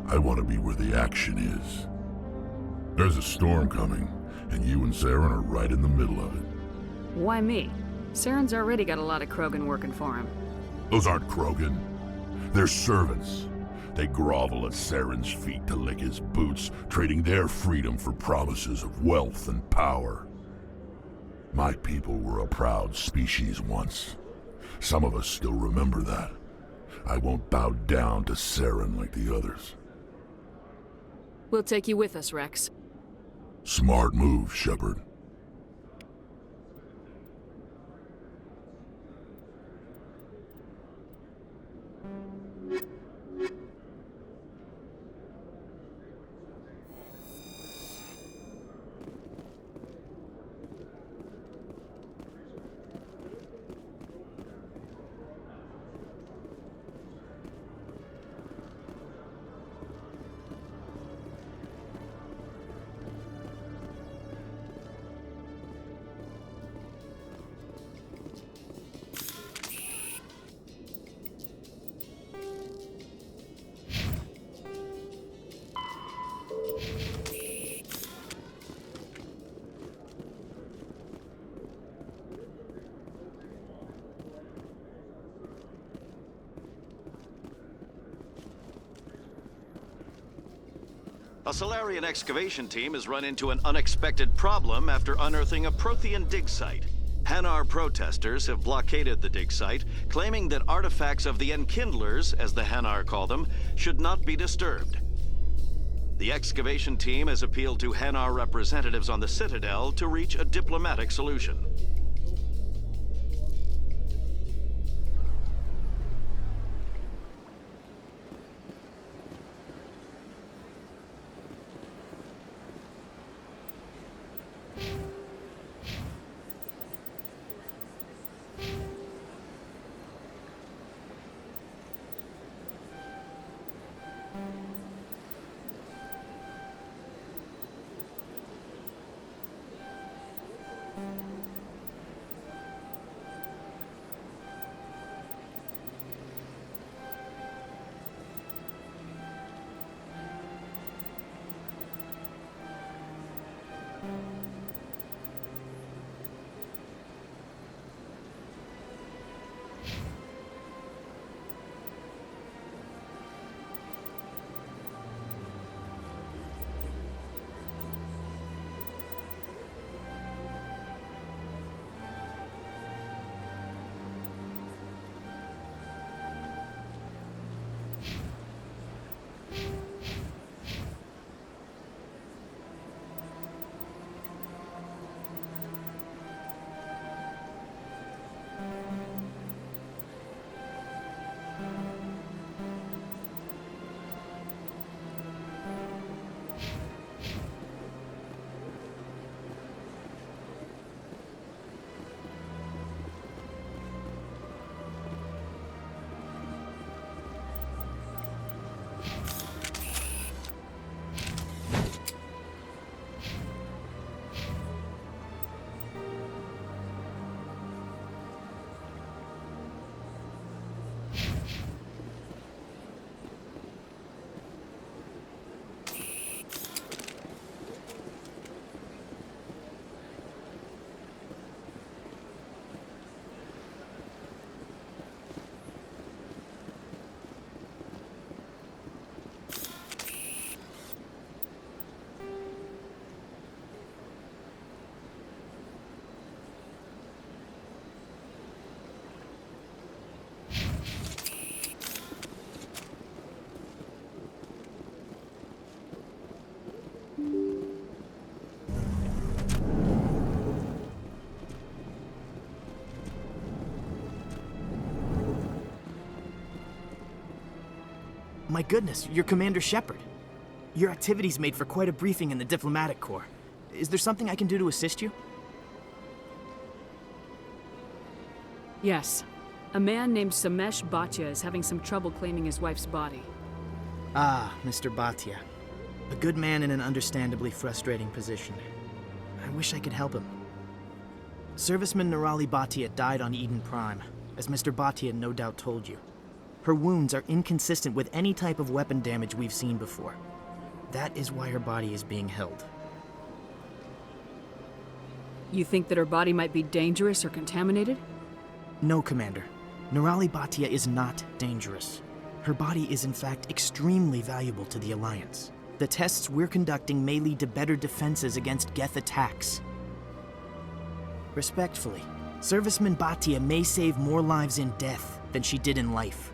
I want to be where the action is. There's a storm coming, and you and Saren are right in the middle of it. Why me? Saren's already got a lot of Krogan working for him. Those aren't Krogan. They're servants. They grovel at Saren's feet to lick his boots, trading their freedom for promises of wealth and power. My people were a proud species once. Some of us still remember that. I won't bow down to Saren like the others. We'll take you with us, Rex. Smart move, Shepard. A Salarian excavation team has run into an unexpected problem after unearthing a Prothean dig site. Hanar protesters have blockaded the dig site, claiming that artifacts of the Enkindlers, as the Hanar call them, should not be disturbed. The excavation team has appealed to Hanar representatives on the Citadel to reach a diplomatic solution. My goodness, you're Commander Shepard. Your activities made for quite a briefing in the Diplomatic Corps. Is there something I can do to assist you? Yes. A man named Samesh Bhatia is having some trouble claiming his wife's body. Ah, Mr. Bhatia. A good man in an understandably frustrating position. I wish I could help him. Serviceman Nirali Bhatia died on Eden Prime, as Mr. Bhatia no doubt told you. Her wounds are inconsistent with any type of weapon damage we've seen before. That is why her body is being held. You think that her body might be dangerous or contaminated? No, Commander. Nirali Bhatia is not dangerous. Her body is in fact extremely valuable to the Alliance. The tests we're conducting may lead to better defenses against Geth attacks. Respectfully, Serviceman Bhatia may save more lives in death than she did in life.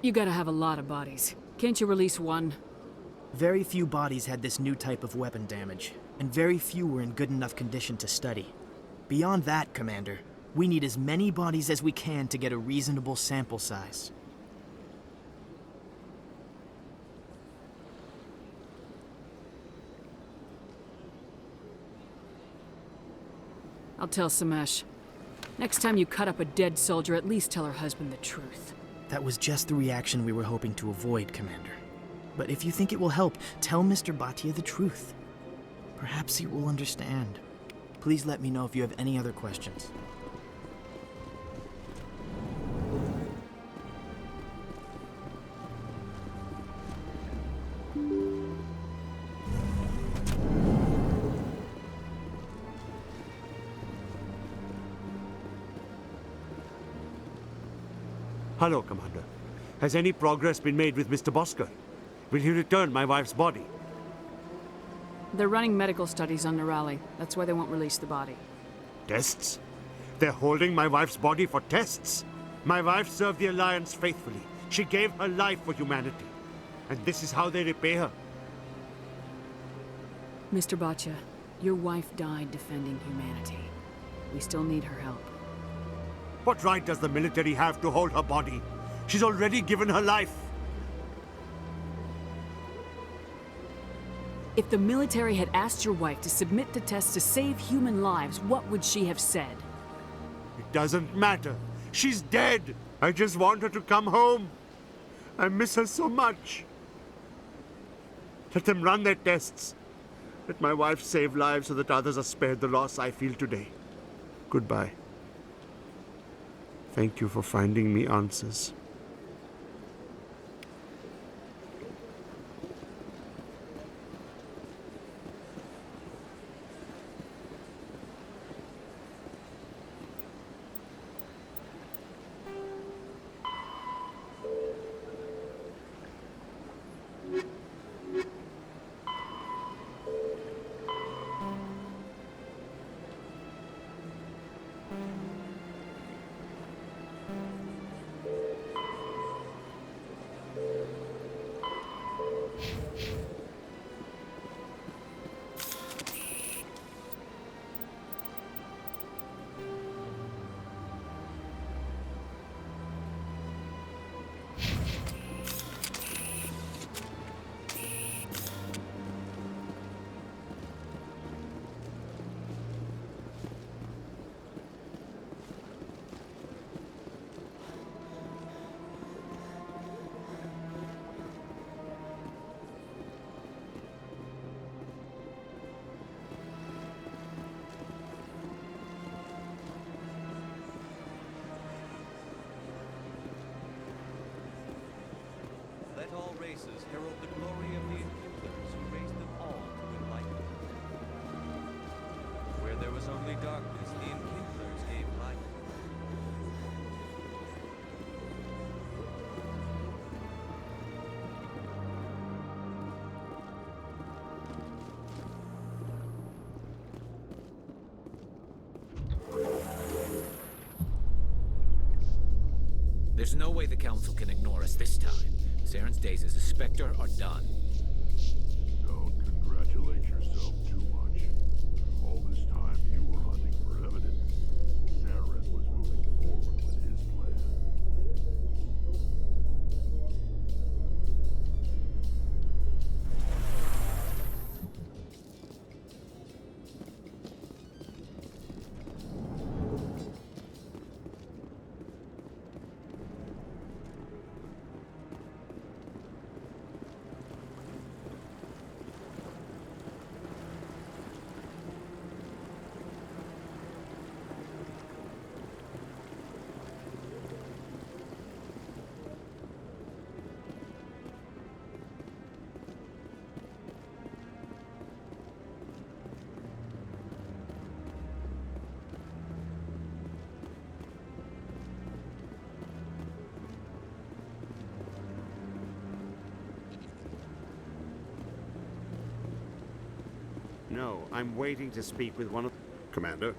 You gotta have a lot of bodies. Can't you release one? Very few bodies had this new type of weapon damage, and very few were in good enough condition to study. Beyond that, Commander, we need as many bodies as we can to get a reasonable sample size. I'll tell Samesh. Next time you cut up a dead soldier, at least tell her husband the truth. That was just the reaction we were hoping to avoid, Commander. But if you think it will help, tell Mr. Bhatia the truth. Perhaps he will understand. Please let me know if you have any other questions. Hello, Commander. Has any progress been made with Mr. Bosker? Will he return my wife's body? They're running medical studies on Nirali. That's why they won't release the body. Tests? They're holding my wife's body for tests? My wife served the Alliance faithfully. She gave her life for humanity. And this is how they repay her. Mr. Bhatia, your wife died defending humanity. We still need her help. What right does the military have to hold her body? She's already given her life. If the military had asked your wife to submit to tests to save human lives, what would she have said? It doesn't matter. She's dead. I just want her to come home. I miss her so much. Let them run their tests. Let my wife save lives so that others are spared the loss I feel today. Goodbye. Thank you for finding me answers. Let all races herald the glory of the Inquisitors who raised them all to enlightenment. Where there was only darkness, the Inquisitors gave light. There's no way the Council can ignore us this time. Saren's days as a Spectre are done. Don't congratulate No, I'm waiting to speak with one of... Commander?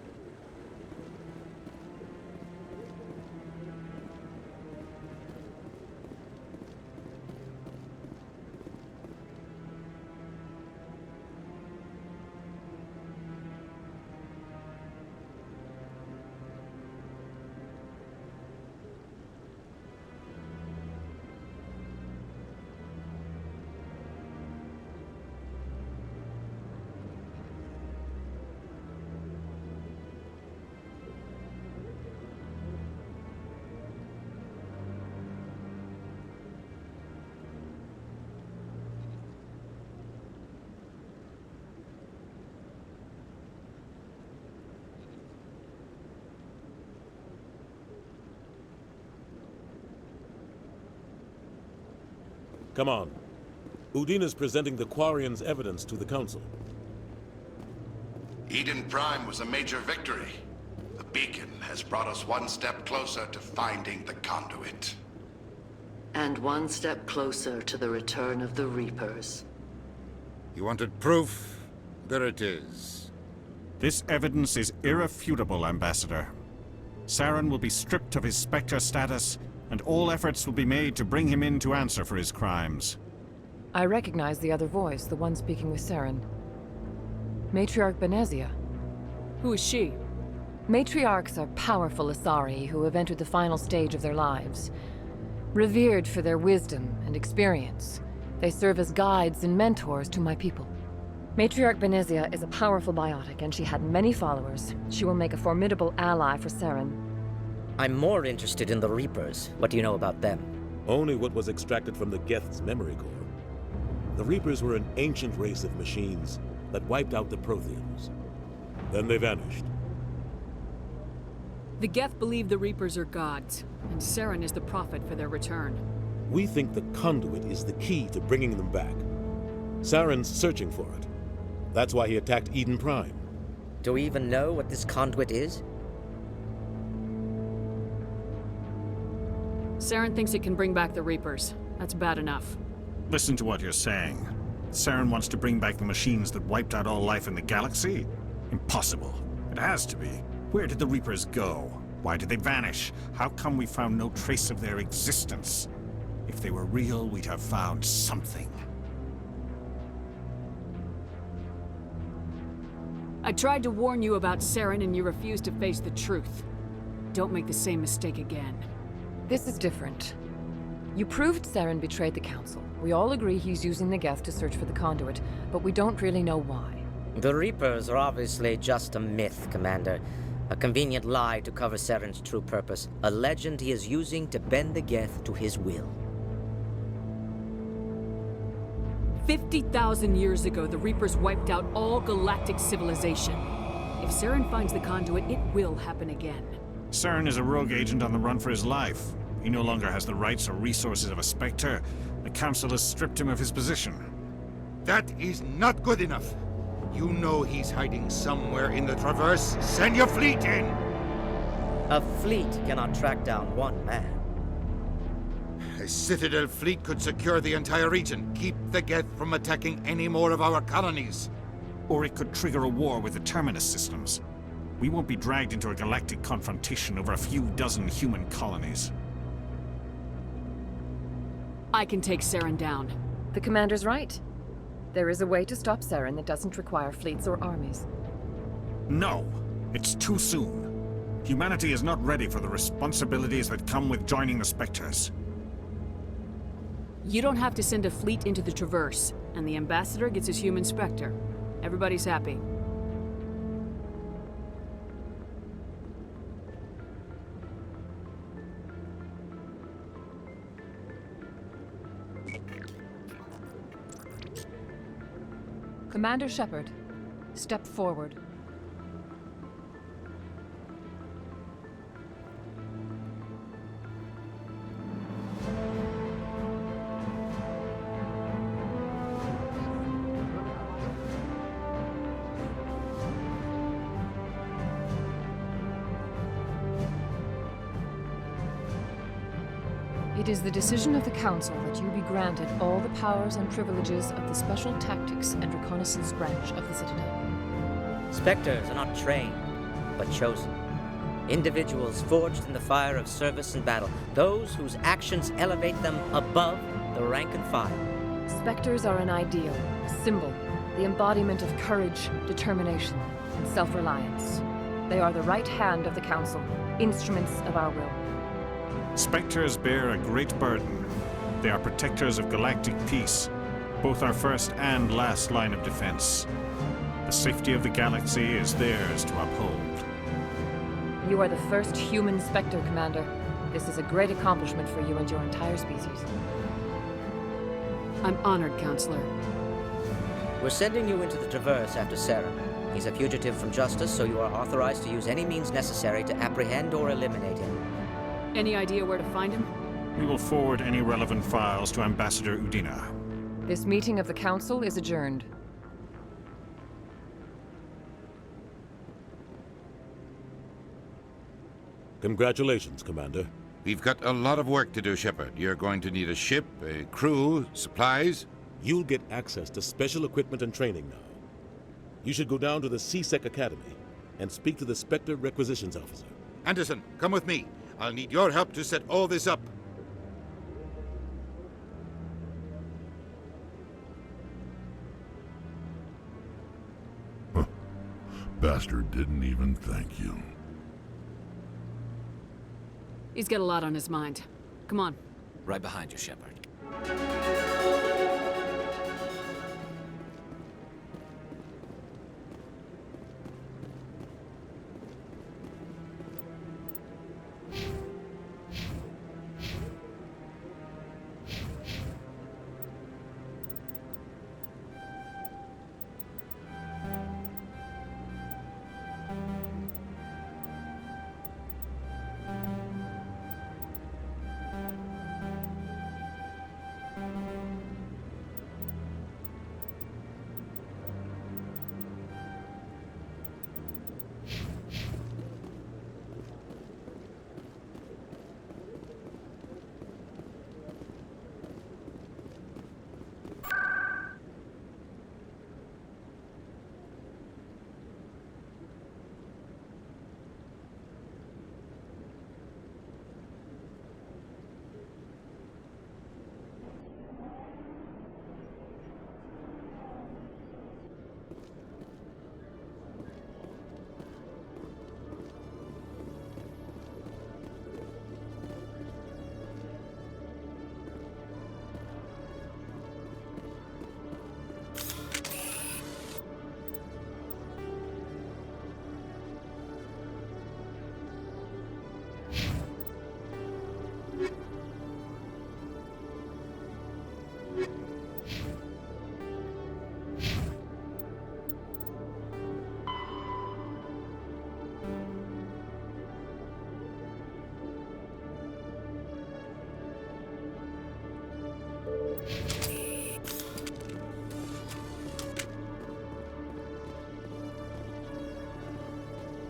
Come on. Udina's presenting the Quarians' evidence to the Council. Eden Prime was a major victory. The beacon has brought us one step closer to finding the conduit. And one step closer to the return of the Reapers. You wanted proof? There it is. This evidence is irrefutable, Ambassador. Saren will be stripped of his Spectre status, and all efforts will be made to bring him in to answer for his crimes. I recognize the other voice, the one speaking with Saren. Matriarch Benezia. Who is she? Matriarchs are powerful Asari who have entered the final stage of their lives. Revered for their wisdom and experience, they serve as guides and mentors to my people. Matriarch Benezia is a powerful biotic, and she had many followers. She will make a formidable ally for Saren. I'm more interested in the Reapers. What do you know about them? Only what was extracted from the Geth's memory core. The Reapers were an ancient race of machines that wiped out the Protheans. Then they vanished. The Geth believe the Reapers are gods, and Saren is the prophet for their return. We think the conduit is the key to bringing them back. Saren's searching for it. That's why he attacked Eden Prime. Do we even know what this conduit is? Saren thinks it can bring back the Reapers. That's bad enough. Listen to what you're saying. Saren wants to bring back the machines that wiped out all life in the galaxy? Impossible. It has to be. Where did the Reapers go? Why did they vanish? How come we found no trace of their existence? If they were real, we'd have found something. I tried to warn you about Saren and you refused to face the truth. Don't make the same mistake again. This is different. You proved Saren betrayed the Council. We all agree he's using the Geth to search for the conduit, but we don't really know why. The Reapers are obviously just a myth, Commander. A convenient lie to cover Saren's true purpose. A legend he is using to bend the Geth to his will. 50,000 years ago, the Reapers wiped out all galactic civilization. If Saren finds the conduit, it will happen again. Saren is a rogue agent on the run for his life. He no longer has the rights or resources of a Spectre. The Council has stripped him of his position. That is not good enough. You know he's hiding somewhere in the Traverse. Send your fleet in! A fleet cannot track down one man. A Citadel fleet could secure the entire region, keep the Geth from attacking any more of our colonies. Or it could trigger a war with the Terminus systems. We won't be dragged into a galactic confrontation over a few dozen human colonies. I can take Saren down. The Commander's right. There is a way to stop Saren that doesn't require fleets or armies. No, it's too soon. Humanity is not ready for the responsibilities that come with joining the Spectres. You don't have to send a fleet into the Traverse, and the Ambassador gets his human Spectre. Everybody's happy. Commander Shepard, step forward. It is the decision of the Council that you be granted all the powers and privileges of the Special Tactics and Reconnaissance branch of the Citadel. Spectres are not trained, but chosen. Individuals forged in the fire of service and battle, those whose actions elevate them above the rank and file. Spectres are an ideal, a symbol, the embodiment of courage, determination, and self-reliance. They are the right hand of the Council, instruments of our will. Spectres bear a great burden. They are protectors of galactic peace, both our first and last line of defense. The safety of the galaxy is theirs to uphold. You are the first human Spectre, Commander. This is a great accomplishment for you and your entire species. I'm honored, Counselor. We're sending you into the Traverse after Saren. He's a fugitive from justice, so you are authorized to use any means necessary to apprehend or eliminate him. Any idea where to find him? We will forward any relevant files to Ambassador Udina. This meeting of the Council is adjourned. Congratulations, Commander. We've got a lot of work to do, Shepard. You're going to need a ship, a crew, supplies. You'll get access to special equipment and training now. You should go down to the C-Sec Academy and speak to the Spectre Requisitions Officer. Anderson, come with me. I'll need your help to set all this up. Bastard didn't even thank you. He's got a lot on his mind. Come on. Right behind you, Shepard.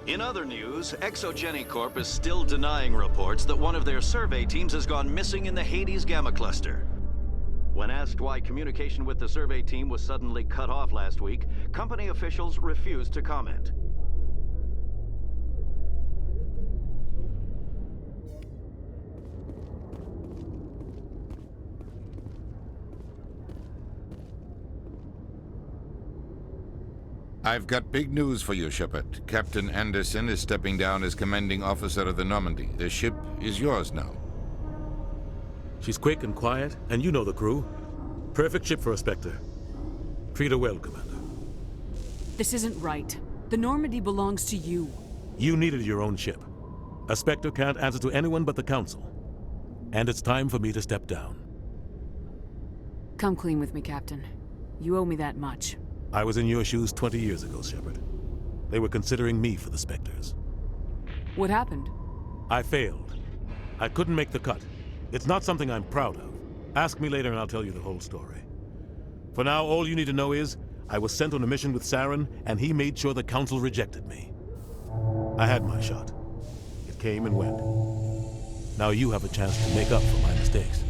In other news, Exogeny Corp is still denying reports that one of their survey teams has gone missing in the Hades Gamma Cluster. When asked why communication with the survey team was suddenly cut off last week, company officials refused to comment. I've got big news for you, Shepard. Captain Anderson is stepping down as commanding officer of the Normandy. The ship is yours now. She's quick and quiet, and you know the crew. Perfect ship for a Spectre. Treat her well, Commander. This isn't right. The Normandy belongs to you. You needed your own ship. A Spectre can't answer to anyone but the Council. And it's time for me to step down. Come clean with me, Captain. You owe me that much. I was in your shoes 20 years ago, Shepard. They were considering me for the Spectres. What happened? I failed. I couldn't make the cut. It's not something I'm proud of. Ask me later and I'll tell you the whole story. For now, all you need to know is, I was sent on a mission with Saren, and he made sure the Council rejected me. I had my shot. It came and went. Now you have a chance to make up for my mistake. mistakes.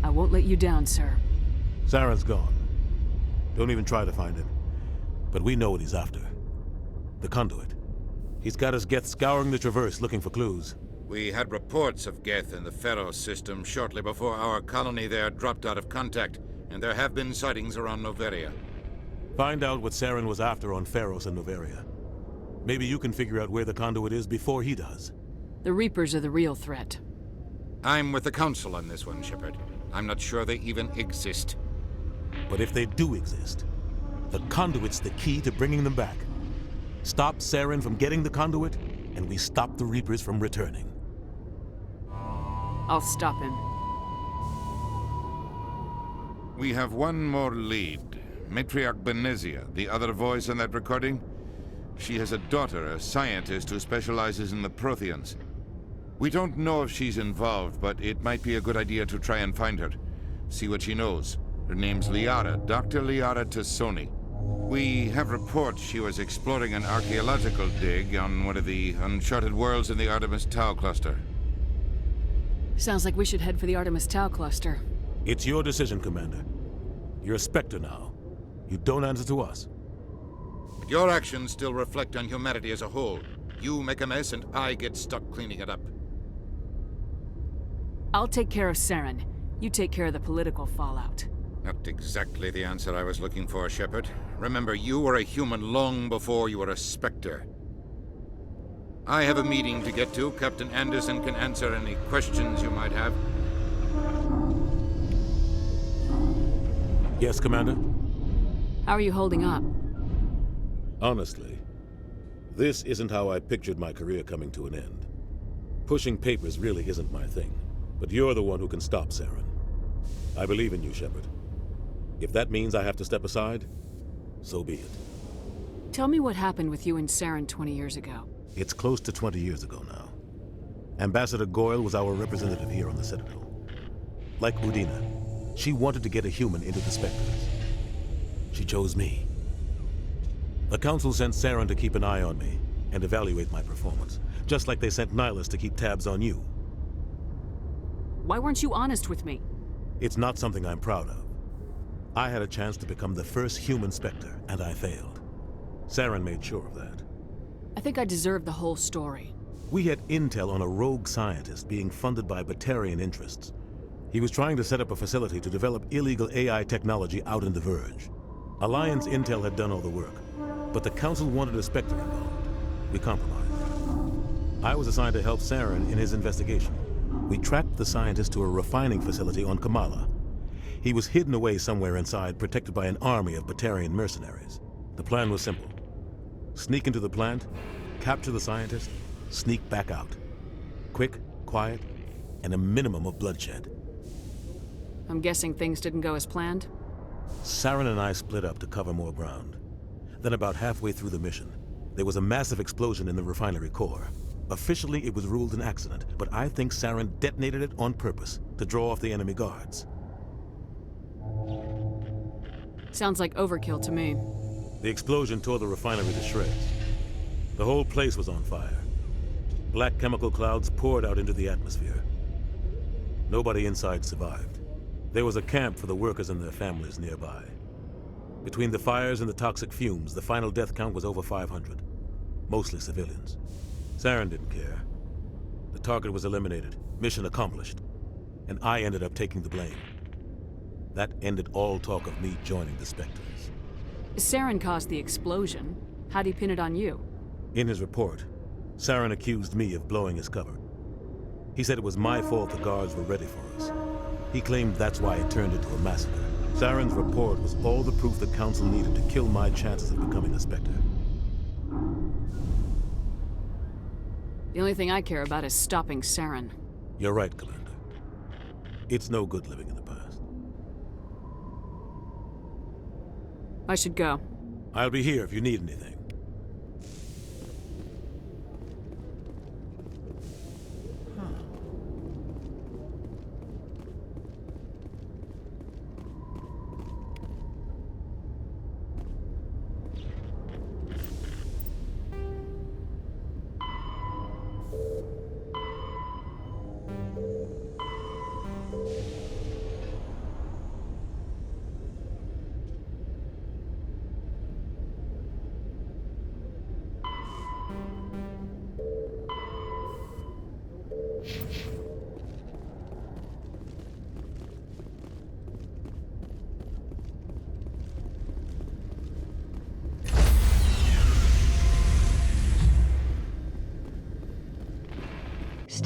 I won't let you down, sir. Saren's gone. Don't even try to find him. But we know what he's after. The conduit. He's got his Geth scouring the Traverse looking for clues. We had reports of Geth in the Pharos system shortly before our colony there dropped out of contact, and there have been sightings around Noveria. Find out what Saren was after on Pharos and Noveria. Maybe you can figure out where the conduit is before he does. The Reapers are the real threat. I'm with the Council on this one, Shepard. I'm not sure they even exist. But if they do exist, the conduit's the key to bringing them back. Stop Saren from getting the conduit, and we stop the Reapers from returning. I'll stop him. We have one more lead. Matriarch Benezia, the other voice in that recording. She has a daughter, a scientist who specializes in the Protheans. We don't know if she's involved, but it might be a good idea to try and find her. See what she knows. Her name's Liara, Dr. Liara Tassoni. We have reports she was exploring an archaeological dig on one of the uncharted worlds in the Artemis Tau cluster. Sounds like we should head for the Artemis Tau cluster. It's your decision, Commander. You're a Spectre now. You don't answer to us. But your actions still reflect on humanity as a whole. You make a mess and I get stuck cleaning it up. I'll take care of Saren. You take care of the political fallout. Not exactly the answer I was looking for, Shepard. Remember, you were a human long before you were a Spectre. I have a meeting to get to. Captain Anderson can answer any questions you might have. Yes, Commander? How are you holding up? Honestly, this isn't how I pictured my career coming to an end. Pushing papers really isn't my thing, but you're the one who can stop Saren. I believe in you, Shepard. If that means I have to step aside, so be it. Tell me what happened with you and Saren 20 years ago. It's close to 20 years ago now. Ambassador Goyle was our representative here on the Citadel. Like Udina, she wanted to get a human into the Spectres. She chose me. The Council sent Saren to keep an eye on me and evaluate my performance, just like they sent Nihilus to keep tabs on you. Why weren't you honest with me? It's not something I'm proud of. I had a chance to become the first human Spectre, and I failed. Saren made sure of that. I think I deserve the whole story. We had intel on a rogue scientist being funded by Batarian interests. He was trying to set up a facility to develop illegal AI technology out in the Verge. Alliance intel had done all the work, but the Council wanted a Spectre involved. We compromised. I was assigned to help Saren in his investigation. We tracked the scientist to a refining facility on Kamala. He was hidden away somewhere inside, protected by an army of Batarian mercenaries. The plan was simple. Sneak into the plant, capture the scientist, sneak back out. Quick, quiet, and a minimum of bloodshed. I'm guessing things didn't go as planned? Saren and I split up to cover more ground. Then about halfway through the mission, there was a massive explosion in the refinery core. Officially, it was ruled an accident, but I think Saren detonated it on purpose to draw off the enemy guards. Sounds like overkill to me. The explosion tore the refinery to shreds. The whole place was on fire. Black chemical clouds poured out into the atmosphere. Nobody inside survived. There was a camp for the workers and their families nearby. Between the fires and the toxic fumes, the final death count was over 500. Mostly civilians. Saren didn't care. The target was eliminated, mission accomplished, and I ended up taking the blame. That ended all talk of me joining the Spectres. Saren caused the explosion. How'd he pin it on you? In his report, Saren accused me of blowing his cover. He said it was my fault the guards were ready for us. He claimed that's why it turned into a massacre. Saren's report was all the proof the Council needed to kill my chances of becoming a Spectre. The only thing I care about is stopping Saren. You're right, Commander. It's no good living in the past. I should go. I'll be here if you need anything.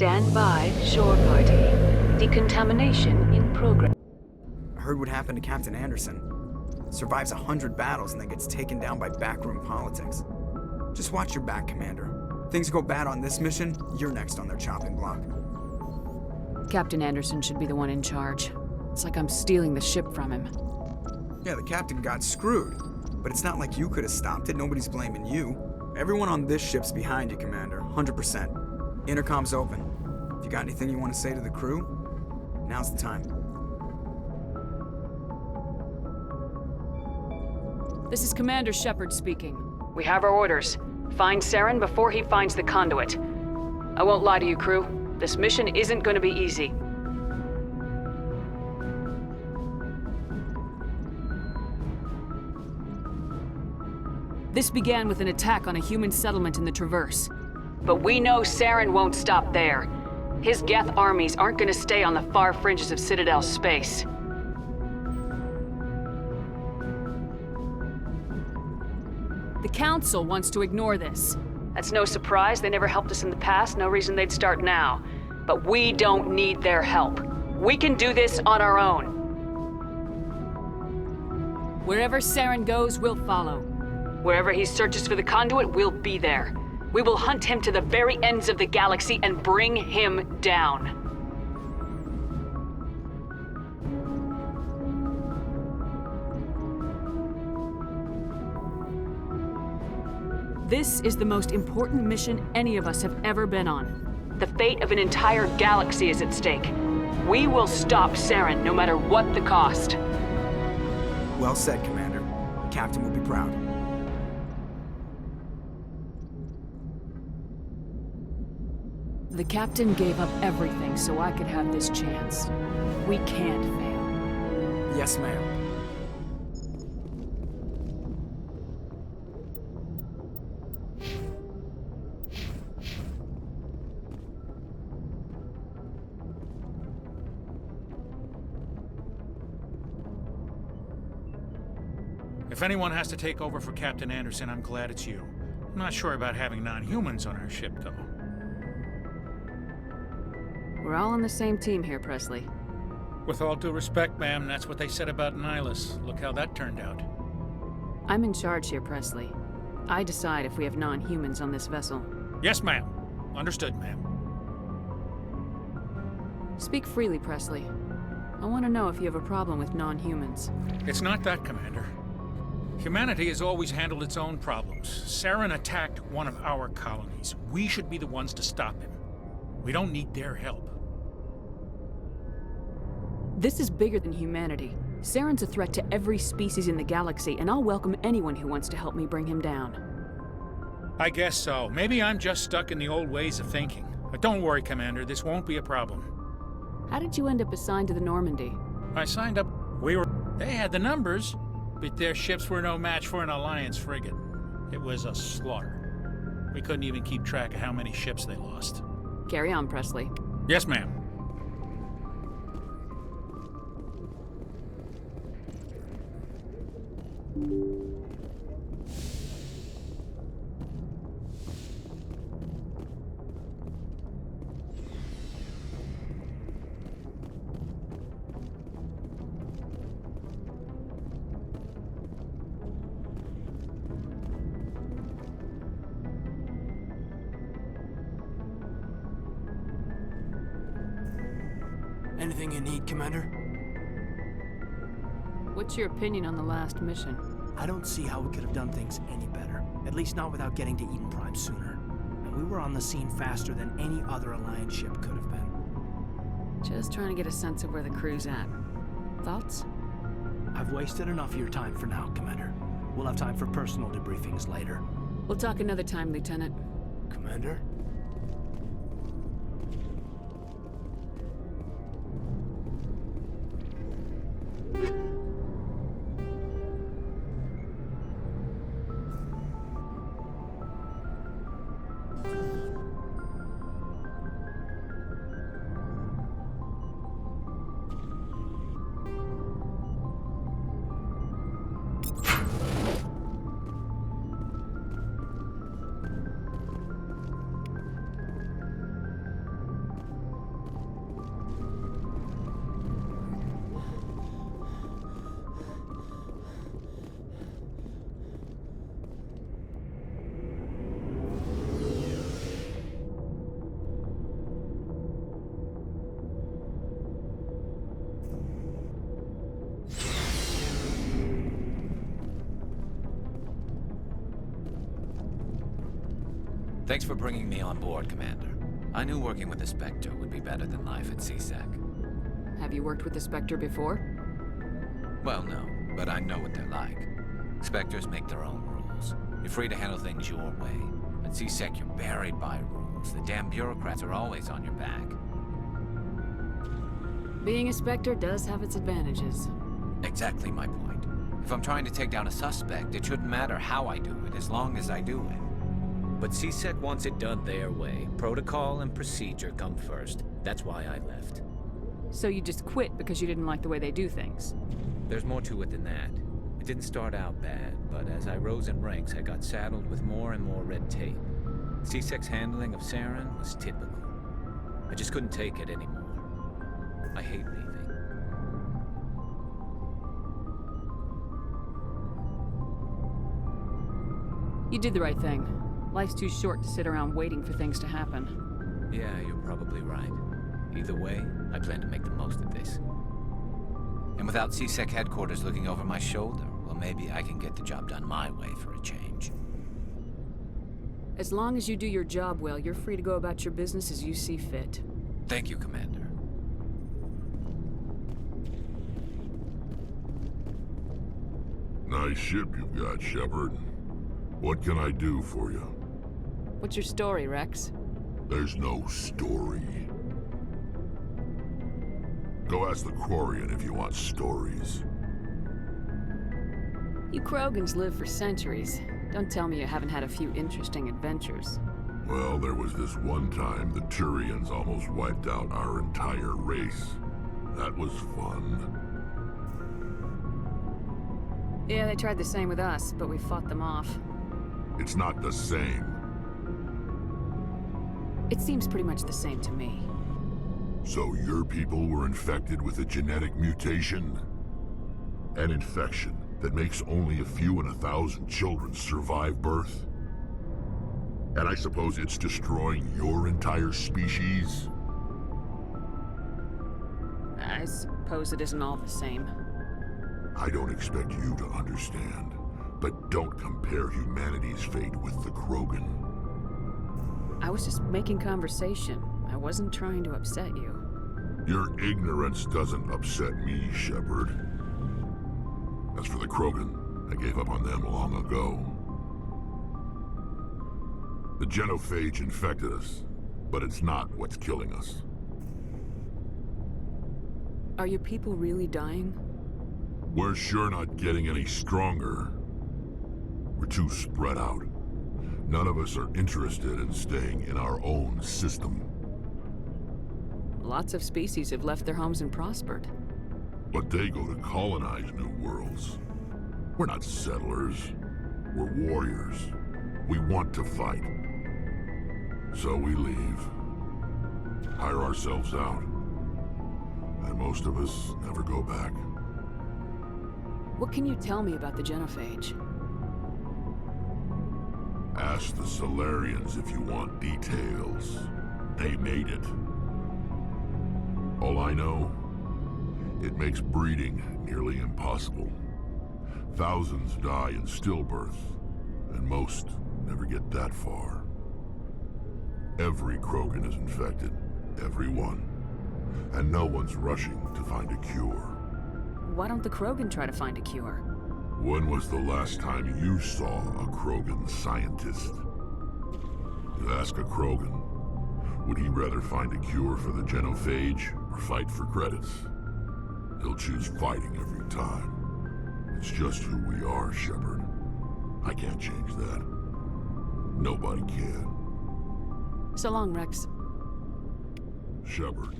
Stand by, shore party. Decontamination in progress. I heard what happened to Captain Anderson. Survives 100 battles and then gets taken down by backroom politics. Just watch your back, Commander. Things go bad on this mission, you're next on their chopping block. Captain Anderson should be the one in charge. It's like I'm stealing the ship from him. Yeah, the captain got screwed. But it's not like you could have stopped it. Nobody's blaming you. Everyone on this ship's behind you, Commander. 100%. Intercom's open. If you got anything you want to say to the crew, now's the time. This is Commander Shepard speaking. We have our orders. Find Saren before he finds the conduit. I won't lie to you, crew. This mission isn't going to be easy. This began with an attack on a human settlement in the Traverse. But we know Saren won't stop there. His Geth armies aren't going to stay on the far fringes of Citadel space. The Council wants to ignore this. That's no surprise. They never helped us in the past. No reason they'd start now. But we don't need their help. We can do this on our own. Wherever Saren goes, we'll follow. Wherever he searches for the conduit, we'll be there. We will hunt him to the very ends of the galaxy and bring him down. This is the most important mission any of us have ever been on. The fate of an entire galaxy is at stake. We will stop Saren no matter what the cost. Well said, Commander. The Captain will be proud. The Captain gave up everything so I could have this chance. We can't fail. Yes, ma'am. If anyone has to take over for Captain Anderson, I'm glad it's you. I'm not sure about having non-humans on our ship, though. We're all on the same team here, Presley. With all due respect, ma'am, that's what they said about Nihilus. Look how that turned out. I'm in charge here, Presley. I decide if we have non-humans on this vessel. Yes, ma'am. Understood, ma'am. Speak freely, Presley. I want to know if you have a problem with non-humans. It's not that, Commander. Humanity has always handled its own problems. Saren attacked one of our colonies. We should be the ones to stop him. We don't need their help. This is bigger than humanity. Saren's a threat to every species in the galaxy, and I'll welcome anyone who wants to help me bring him down. I guess so. Maybe I'm just stuck in the old ways of thinking. But don't worry, Commander. This won't be a problem. How did you end up assigned to the Normandy? I signed up. They had the numbers, but their ships were no match for an Alliance frigate. It was a slaughter. We couldn't even keep track of how many ships they lost. Carry on, Presley. Yes, ma'am. Anything you need, Commander? What's your opinion on the last mission? I don't see how we could have done things any better. At least not without getting to Eden Prime sooner. And we were on the scene faster than any other Alliance ship could have been. Just trying to get a sense of where the crew's at. Thoughts? I've wasted enough of your time for now, Commander. We'll have time for personal debriefings later. We'll talk another time, Lieutenant. Commander? Thanks for bringing me on board, Commander. I knew working with the Spectre would be better than life at CSEC. Have you worked with the Spectre before? Well, no, but I know what they're like. Spectres make their own rules. You're free to handle things your way. At CSEC, you're buried by rules. The damn bureaucrats are always on your back. Being a Spectre does have its advantages. Exactly my point. If I'm trying to take down a suspect, it shouldn't matter how I do it, as long as I do it. But CSEC wants it done their way. Protocol and procedure come first. That's why I left. So you just quit because you didn't like the way they do things? There's more to it than that. It didn't start out bad, but as I rose in ranks, I got saddled with more and more red tape. CSEC's handling of Saren was typical. I just couldn't take it anymore. I hate leaving. You did the right thing. Life's too short to sit around waiting for things to happen. Yeah, you're probably right. Either way, I plan to make the most of this. And without CSEC headquarters looking over my shoulder, well, maybe I can get the job done my way for a change. As long as you do your job well, you're free to go about your business as you see fit. Thank you, Commander. Nice ship you've got, Shepard. What can I do for you? What's your story, Rex? There's no story. Go ask the Quarian if you want stories. You Krogans live for centuries. Don't tell me you haven't had a few interesting adventures. Well, there was this one time the Turians almost wiped out our entire race. That was fun. Yeah, they tried the same with us, but we fought them off. It's not the same. It seems pretty much the same to me. So your people were infected with a genetic mutation? An infection that makes only a few in 1,000 children survive birth? And I suppose it's destroying your entire species? I suppose it isn't all the same. I don't expect you to understand, but don't compare humanity's fate with the Krogan. I was just making conversation. I wasn't trying to upset you. Your ignorance doesn't upset me, Shepard. As for the Krogan, I gave up on them long ago. The genophage infected us, but it's not what's killing us. Are your people really dying? We're sure not getting any stronger. We're too spread out. None of us are interested in staying in our own system. Lots of species have left their homes and prospered. But they go to colonize new worlds. We're not settlers. We're warriors. We want to fight. So we leave. Hire ourselves out. And most of us never go back. What can you tell me about the genophage? Ask the Solarians if you want details. They made it. All I know, it makes breeding nearly impossible. Thousands die in stillbirth, and most never get that far. Every Krogan is infected, every one. And no one's rushing to find a cure. Why don't the Krogan try to find a cure? When was the last time you saw a Krogan scientist? You ask a Krogan, would he rather find a cure for the genophage or fight for credits? He'll choose fighting every time. It's just who we are, Shepard. I can't change that. Nobody can. So long, Rex. Shepard.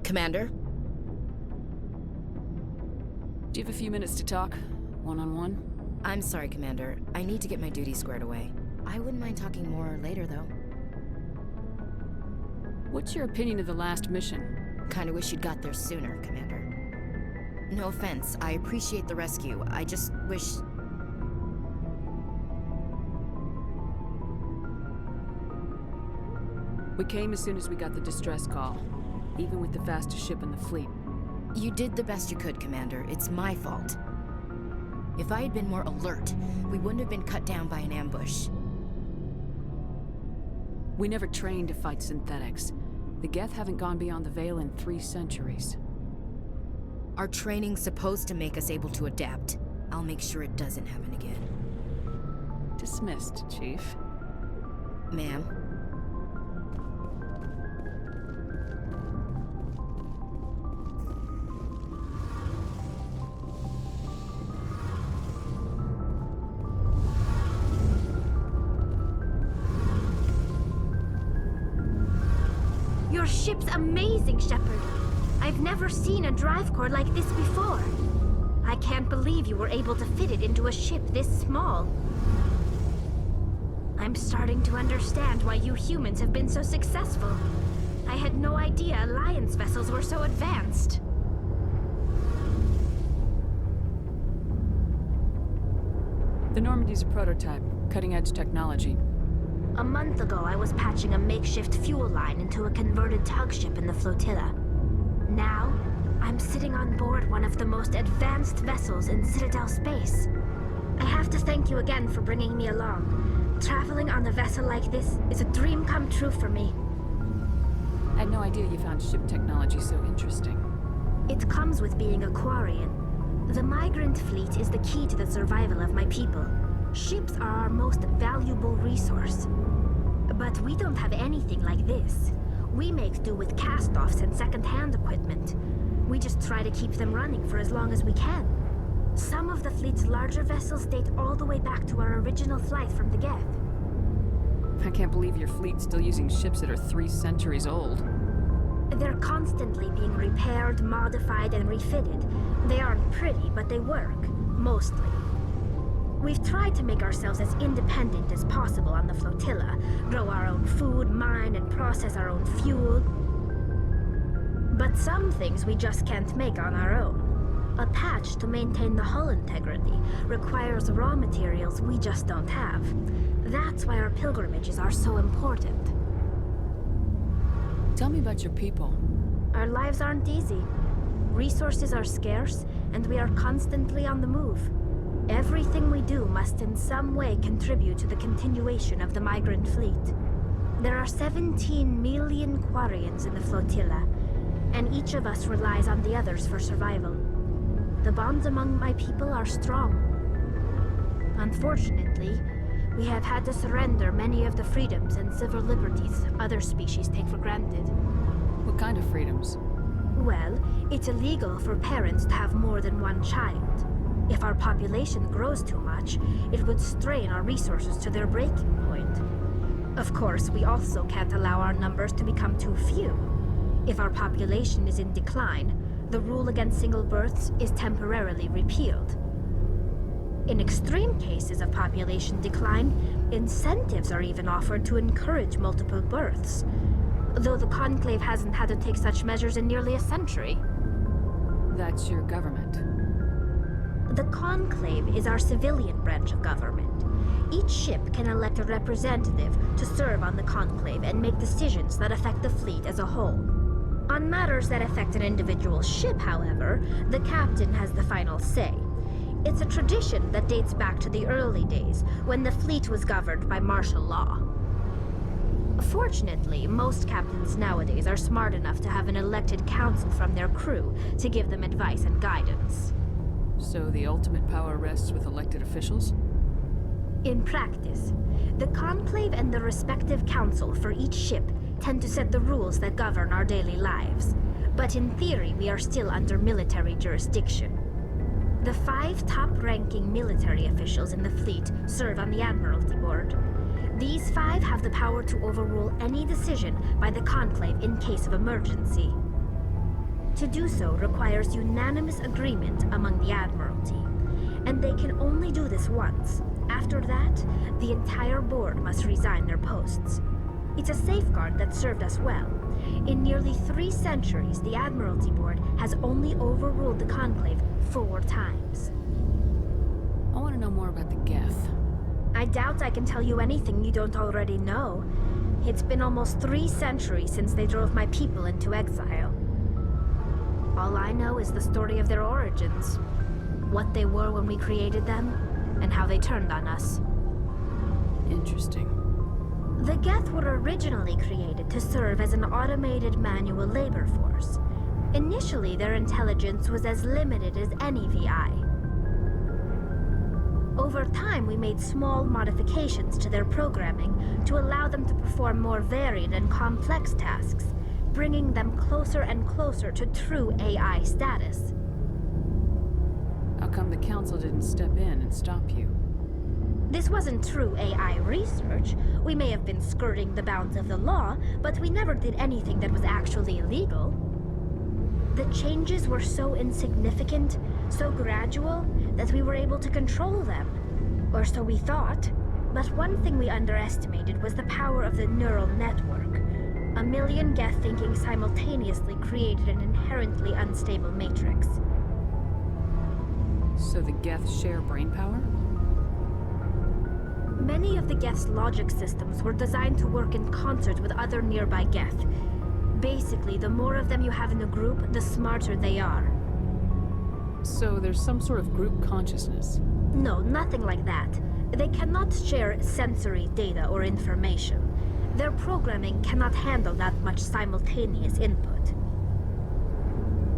Commander? Do you have a few minutes to talk? One-on-one? I'm sorry, Commander. I need to get my duties squared away. I wouldn't mind talking more later, though. What's your opinion of the last mission? Kinda wish you'd got there sooner, Commander. No offense, I appreciate the rescue. I just wish... We came as soon as we got the distress call. even with the fastest ship in the fleet. You did the best you could, Commander. It's my fault. If I had been more alert, we wouldn't have been cut down by an ambush. We never trained to fight synthetics. The Geth haven't gone beyond the Veil in 3 centuries. Our training's supposed to make us able to adapt. I'll make sure it doesn't happen again. Dismissed, Chief. Ma'am. Your ship's amazing, Shepard. I've never seen a drive core like this before. I can't believe you were able to fit it into a ship this small. I'm starting to understand why you humans have been so successful. I had no idea Alliance vessels were so advanced. The Normandy's a prototype, cutting-edge technology. A month ago, I was patching a makeshift fuel line into a converted tug ship in the flotilla. Now, I'm sitting on board one of the most advanced vessels in Citadel space. I have to thank you again for bringing me along. Traveling on a vessel like this is a dream come true for me. I had no idea you found ship technology so interesting. It comes with being a Quarian. The migrant fleet is the key to the survival of my people. Ships are our most valuable resource. But we don't have anything like this. We make do with cast-offs and second-hand equipment. We just try to keep them running for as long as we can. Some of the fleet's larger vessels date all the way back to our original flight from the Geth. I can't believe your fleet's still using ships that are 3 centuries old. They're constantly being repaired, modified, and refitted. They aren't pretty, but they work. Mostly. We've tried to make ourselves as independent as possible on the flotilla, grow our own food, mine and process our own fuel. But some things we just can't make on our own. A patch to maintain the hull integrity requires raw materials we just don't have. That's why our pilgrimages are so important. Tell me about your people. Our lives aren't easy. Resources are scarce, and we are constantly on the move. Everything we do must in some way contribute to the continuation of the migrant fleet. There are 17 million Quarians in the flotilla, and each of us relies on the others for survival. The bonds among my people are strong. Unfortunately, we have had to surrender many of the freedoms and civil liberties other species take for granted. What kind of freedoms? Well, it's illegal for parents to have more than one child. If our population grows too much, it would strain our resources to their breaking point. Of course, we also can't allow our numbers to become too few. If our population is in decline, the rule against single births is temporarily repealed. In extreme cases of population decline, incentives are even offered to encourage multiple births, though the Conclave hasn't had to take such measures in nearly a century. That's your government. The Conclave is our civilian branch of government. Each ship can elect a representative to serve on the Conclave and make decisions that affect the fleet as a whole. On matters that affect an individual ship, however, the captain has the final say. It's a tradition that dates back to the early days, when the fleet was governed by martial law. Fortunately, most captains nowadays are smart enough to have an elected council from their crew to give them advice and guidance. So the ultimate power rests with elected officials? In practice, the Conclave and the respective council for each ship tend to set the rules that govern our daily lives. But in theory, we are still under military jurisdiction. The 5 top-ranking military officials in the fleet serve on the Admiralty Board. These 5 have the power to overrule any decision by the Conclave in case of emergency. To do so requires unanimous agreement among the Admiralty, and they can only do this once. After that, the entire board must resign their posts. It's a safeguard that served us well. In nearly 3 centuries, the Admiralty Board has only overruled the Conclave 4 times. I want to know more about the Geth. I doubt I can tell you anything you don't already know. It's been almost 3 centuries since they drove my people into exile. All I know is the story of their origins. What they were when we created them, and how they turned on us. Interesting. The Geth were originally created to serve as an automated manual labor force. Initially, their intelligence was as limited as any VI. Over time, we made small modifications to their programming to allow them to perform more varied and complex tasks, bringing them closer and closer to true AI status. How come the Council didn't step in and stop you? This wasn't true AI research. We may have been skirting the bounds of the law, but we never did anything that was actually illegal. The changes were so insignificant, so gradual, that we were able to control them. Or so we thought. But one thing we underestimated was the power of the neural network. 1 million Geth thinking simultaneously created an inherently unstable matrix. So the Geth share brainpower? Many of the Geth's logic systems were designed to work in concert with other nearby Geth. Basically, the more of them you have in a group, the smarter they are. So there's some sort of group consciousness? No, nothing like that. They cannot share sensory data or information. Their programming cannot handle that much simultaneous input.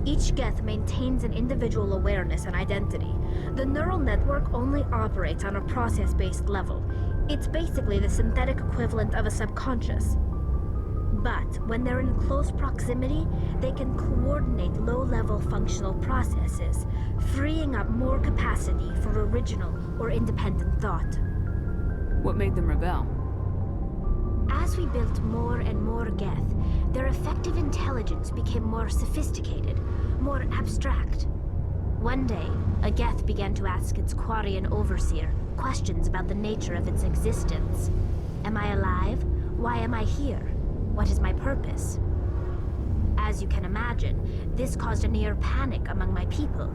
Each Geth maintains an individual awareness and identity. The neural network only operates on a process-based level. It's basically the synthetic equivalent of a subconscious. But when they're in close proximity, they can coordinate low-level functional processes, freeing up more capacity for original or independent thought. What made them rebel? As we built more and more Geth, their effective intelligence became more sophisticated, more abstract. One day, a Geth began to ask its Quarian overseer questions about the nature of its existence. Am I alive? Why am I here? What is my purpose? As you can imagine, this caused a near panic among my people.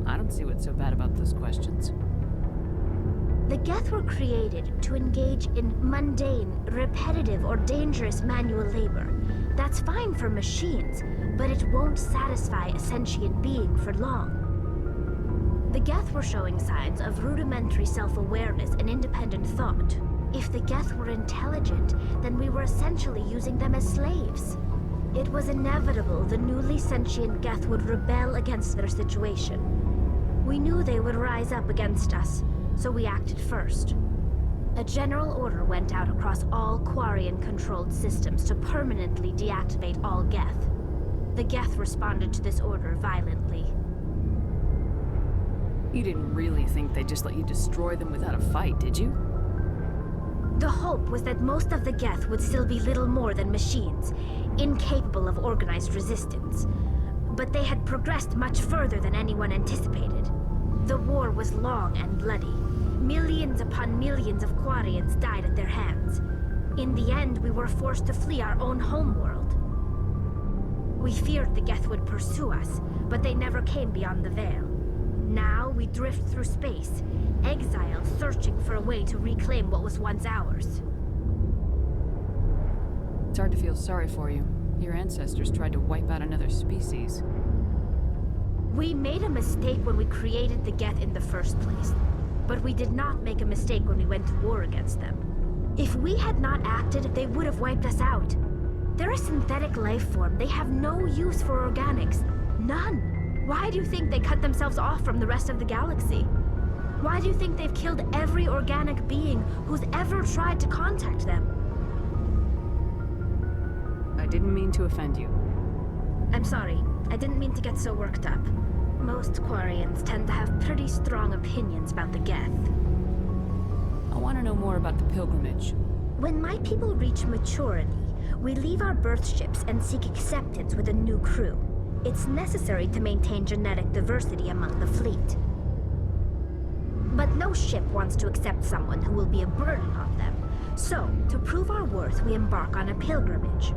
I don't see what's so bad about those questions. The Geth were created to engage in mundane, repetitive, or dangerous manual labor. That's fine for machines, but it won't satisfy a sentient being for long. The Geth were showing signs of rudimentary self-awareness and independent thought. If the Geth were intelligent, then we were essentially using them as slaves. It was inevitable the newly sentient Geth would rebel against their situation. We knew they would rise up against us, so we acted first. A general order went out across all Quarian-controlled systems to permanently deactivate all Geth. The Geth responded to this order violently. You didn't really think they'd just let you destroy them without a fight, did you? The hope was that most of the Geth would still be little more than machines, incapable of organized resistance. But they had progressed much further than anyone anticipated. The war was long and bloody. Millions upon millions of Quarians died at their hands. In the end, we were forced to flee our own homeworld. We feared the Geth would pursue us, but they never came beyond the Veil. Now we drift through space, exile searching for a way to reclaim what was once ours. It's hard to feel sorry for you. Your ancestors tried to wipe out another species. We made a mistake when we created the Geth in the first place. But we did not make a mistake when we went to war against them. If we had not acted, they would have wiped us out. They're a synthetic life form. They have no use for organics. None. Why do you think they cut themselves off from the rest of the galaxy? Why do you think they've killed every organic being who's ever tried to contact them? I didn't mean to offend you. I'm sorry. I didn't mean to get so worked up. Most Quarians tend to have pretty strong opinions about the Geth. I want to know more about the pilgrimage. When my people reach maturity, we leave our birth ships and seek acceptance with a new crew. It's necessary to maintain genetic diversity among the fleet. But no ship wants to accept someone who will be a burden on them. So, to prove our worth, we embark on a pilgrimage.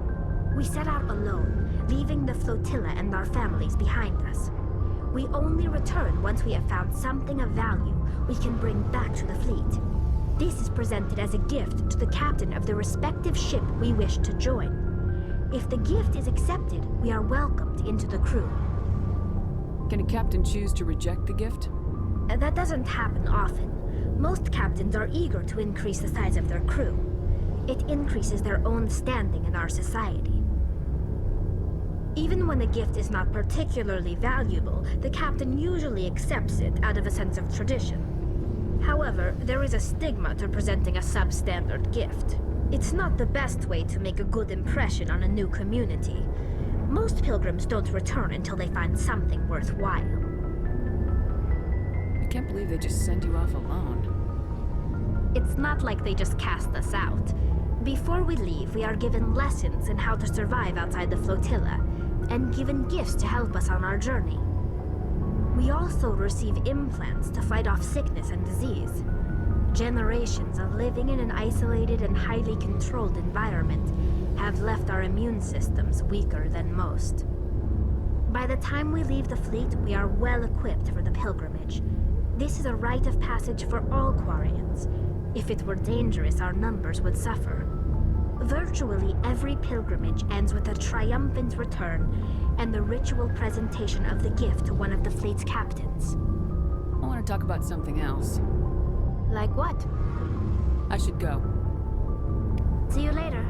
We set out alone, leaving the flotilla and our families behind us. We only return once we have found something of value we can bring back to the fleet. This is presented as a gift to the captain of the respective ship we wish to join. If the gift is accepted, we are welcomed into the crew. Can a captain choose to reject the gift? That doesn't happen often. Most captains are eager to increase the size of their crew. It increases their own standing in our society. Even when the gift is not particularly valuable, the captain usually accepts it out of a sense of tradition. However, there is a stigma to presenting a substandard gift. It's not the best way to make a good impression on a new community. Most pilgrims don't return until they find something worthwhile. I can't believe they just send you off alone. It's not like they just cast us out. Before we leave, we are given lessons in how to survive outside the flotilla, and given gifts to help us on our journey. We also receive implants to fight off sickness and disease. Generations of living in an isolated and highly controlled environment have left our immune systems weaker than most. By the time we leave the fleet, we are well equipped for the pilgrimage. This is a rite of passage for all Quarians. If it were dangerous, our numbers would suffer. Virtually every pilgrimage ends with a triumphant return and the ritual presentation of the gift to one of the fleet's captains. I want to talk about something else. Like what? I should go. See you later.